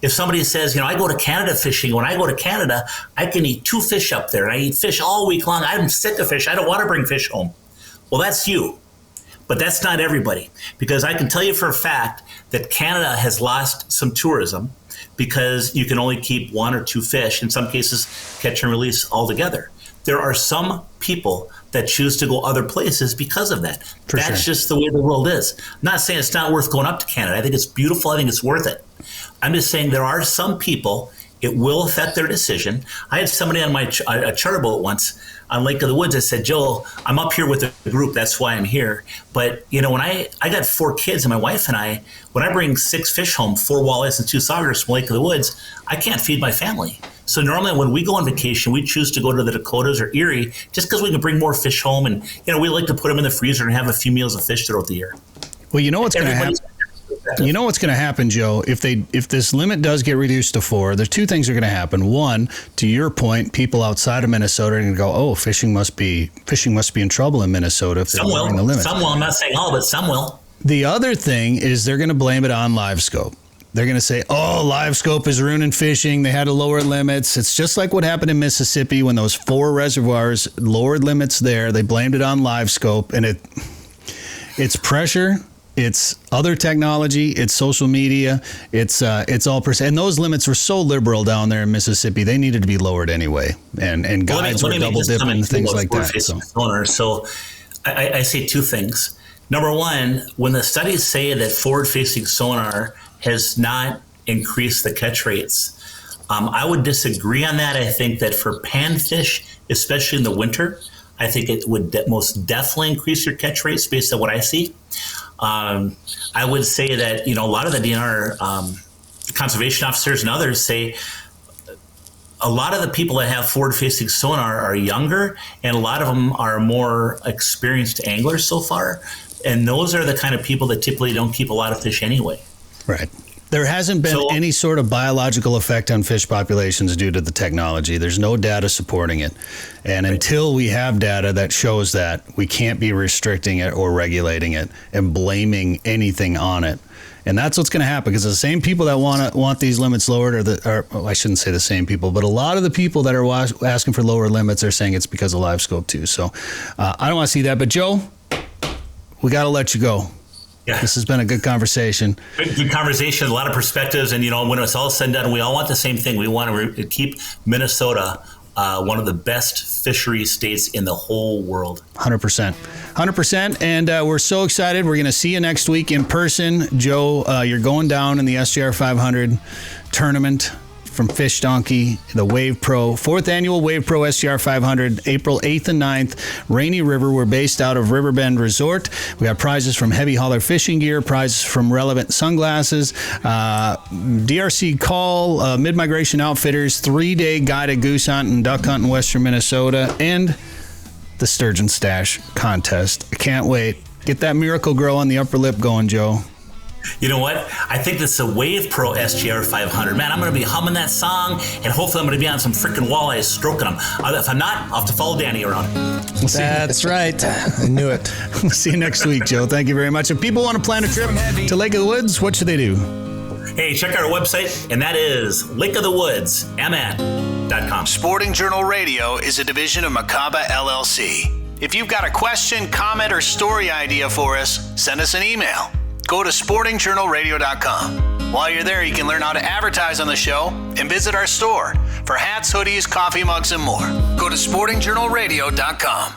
if somebody says, I go to Canada fishing, when I go to Canada, I can eat 2 fish up there. And I eat fish all week long. I'm sick of fish. I don't want to bring fish home. Well, that's you. But that's not everybody, because I can tell you for a fact that Canada has lost some tourism because you can only keep 1 or 2 fish, in some cases catch and release altogether. There are some people that choose to go other places because of that. That's just the way the world is. I'm not saying it's not worth going up to Canada. I think it's beautiful. I think it's worth it. I'm just saying there are some people, it will affect their decision. I had somebody on a charter boat once on Lake of the Woods. I said, Joe, I'm up here with a group. That's why I'm here. But, when I got 4 kids, and my wife and I, when I bring 6 fish home, 4 walleyes and 2 saugers from Lake of the Woods, I can't feed my family. So normally when we go on vacation, we choose to go to the Dakotas or Erie just because we can bring more fish home. And, we like to put them in the freezer and have a few meals of fish throughout the year. Well, what's going to happen? You know what's going to happen, Joe? If this limit does get reduced to 4, there's 2 things are going to happen. One, to your point, people outside of Minnesota are going to go, "Oh, fishing must be in trouble in Minnesota if they're lowering the limit." Some will. I'm not saying all, but some will. The other thing is they're going to blame it on Livescope. They're going to say, "Oh, Livescope is ruining fishing. They had to lower limits." It's just like what happened in Mississippi when those 4 reservoirs lowered limits there. They blamed it on Livescope, and it's pressure. It's other technology. It's social media. It's all and those limits were so liberal down there in Mississippi. They needed to be lowered anyway. And guides were double dipping and things like that. So I say 2 things. Number one, when the studies say that forward-facing sonar has not increased the catch rates, I would disagree on that. I think that for panfish, especially in the winter, I think it would most definitely increase your catch rates based on what I see. I would say that, a lot of the DNR conservation officers and others say a lot of the people that have forward-facing sonar are younger, and a lot of them are more experienced anglers so far. And those are the kind of people that typically don't keep a lot of fish anyway. Right. There hasn't been any sort of biological effect on fish populations due to the technology. There's no data supporting it. And until we have data that shows that, we can't be restricting it or regulating it and blaming anything on it. And that's what's going to happen, because the same people that want these limits lowered I shouldn't say the same people, but a lot of the people that are asking for lower limits are saying it's because of Livescope too. So I don't want to see that. But Joe, we got to let you go. Yeah. This has been a good conversation. Good conversation, a lot of perspectives. And, when it's all said and done, we all want the same thing. We want to keep Minnesota one of the best fishery states in the whole world. 100%. 100%. And we're so excited. We're going to see you next week in person. Joe, you're going down in the SJR 500 tournament from Fish Donkey, the Wave Pro, 4th annual Wave Pro SJR 500, April 8th and 9th, Rainy River. We're based out of Riverbend Resort. We got prizes from heavy hauler fishing gear, prizes from Relevant sunglasses, DRC Call, Mid-Migration Outfitters, 3-day guided goose hunt and duck hunt in western Minnesota, and the Sturgeon Stash contest. I can't wait. Get that Miracle Grow on the upper lip going, Joe. You know what? I think that's a Wave Pro SJR 500. Man, I'm going to be humming that song, and hopefully I'm going to be on some freaking walleyes stroking them. If I'm not, I'll have to follow Danny around. That's right. I knew it. We'll see you next week, Joe. Thank you very much. If people want to plan a trip to Lake of the Woods, what should they do? Hey, check our website, and that is lakeofthewoodsmn.com. Sporting Journal Radio is a division of Macaba LLC. If you've got a question, comment, or story idea for us, send us an email. Go to sportingjournalradio.com. While you're there, you can learn how to advertise on the show and visit our store for hats, hoodies, coffee mugs, and more. Go to sportingjournalradio.com.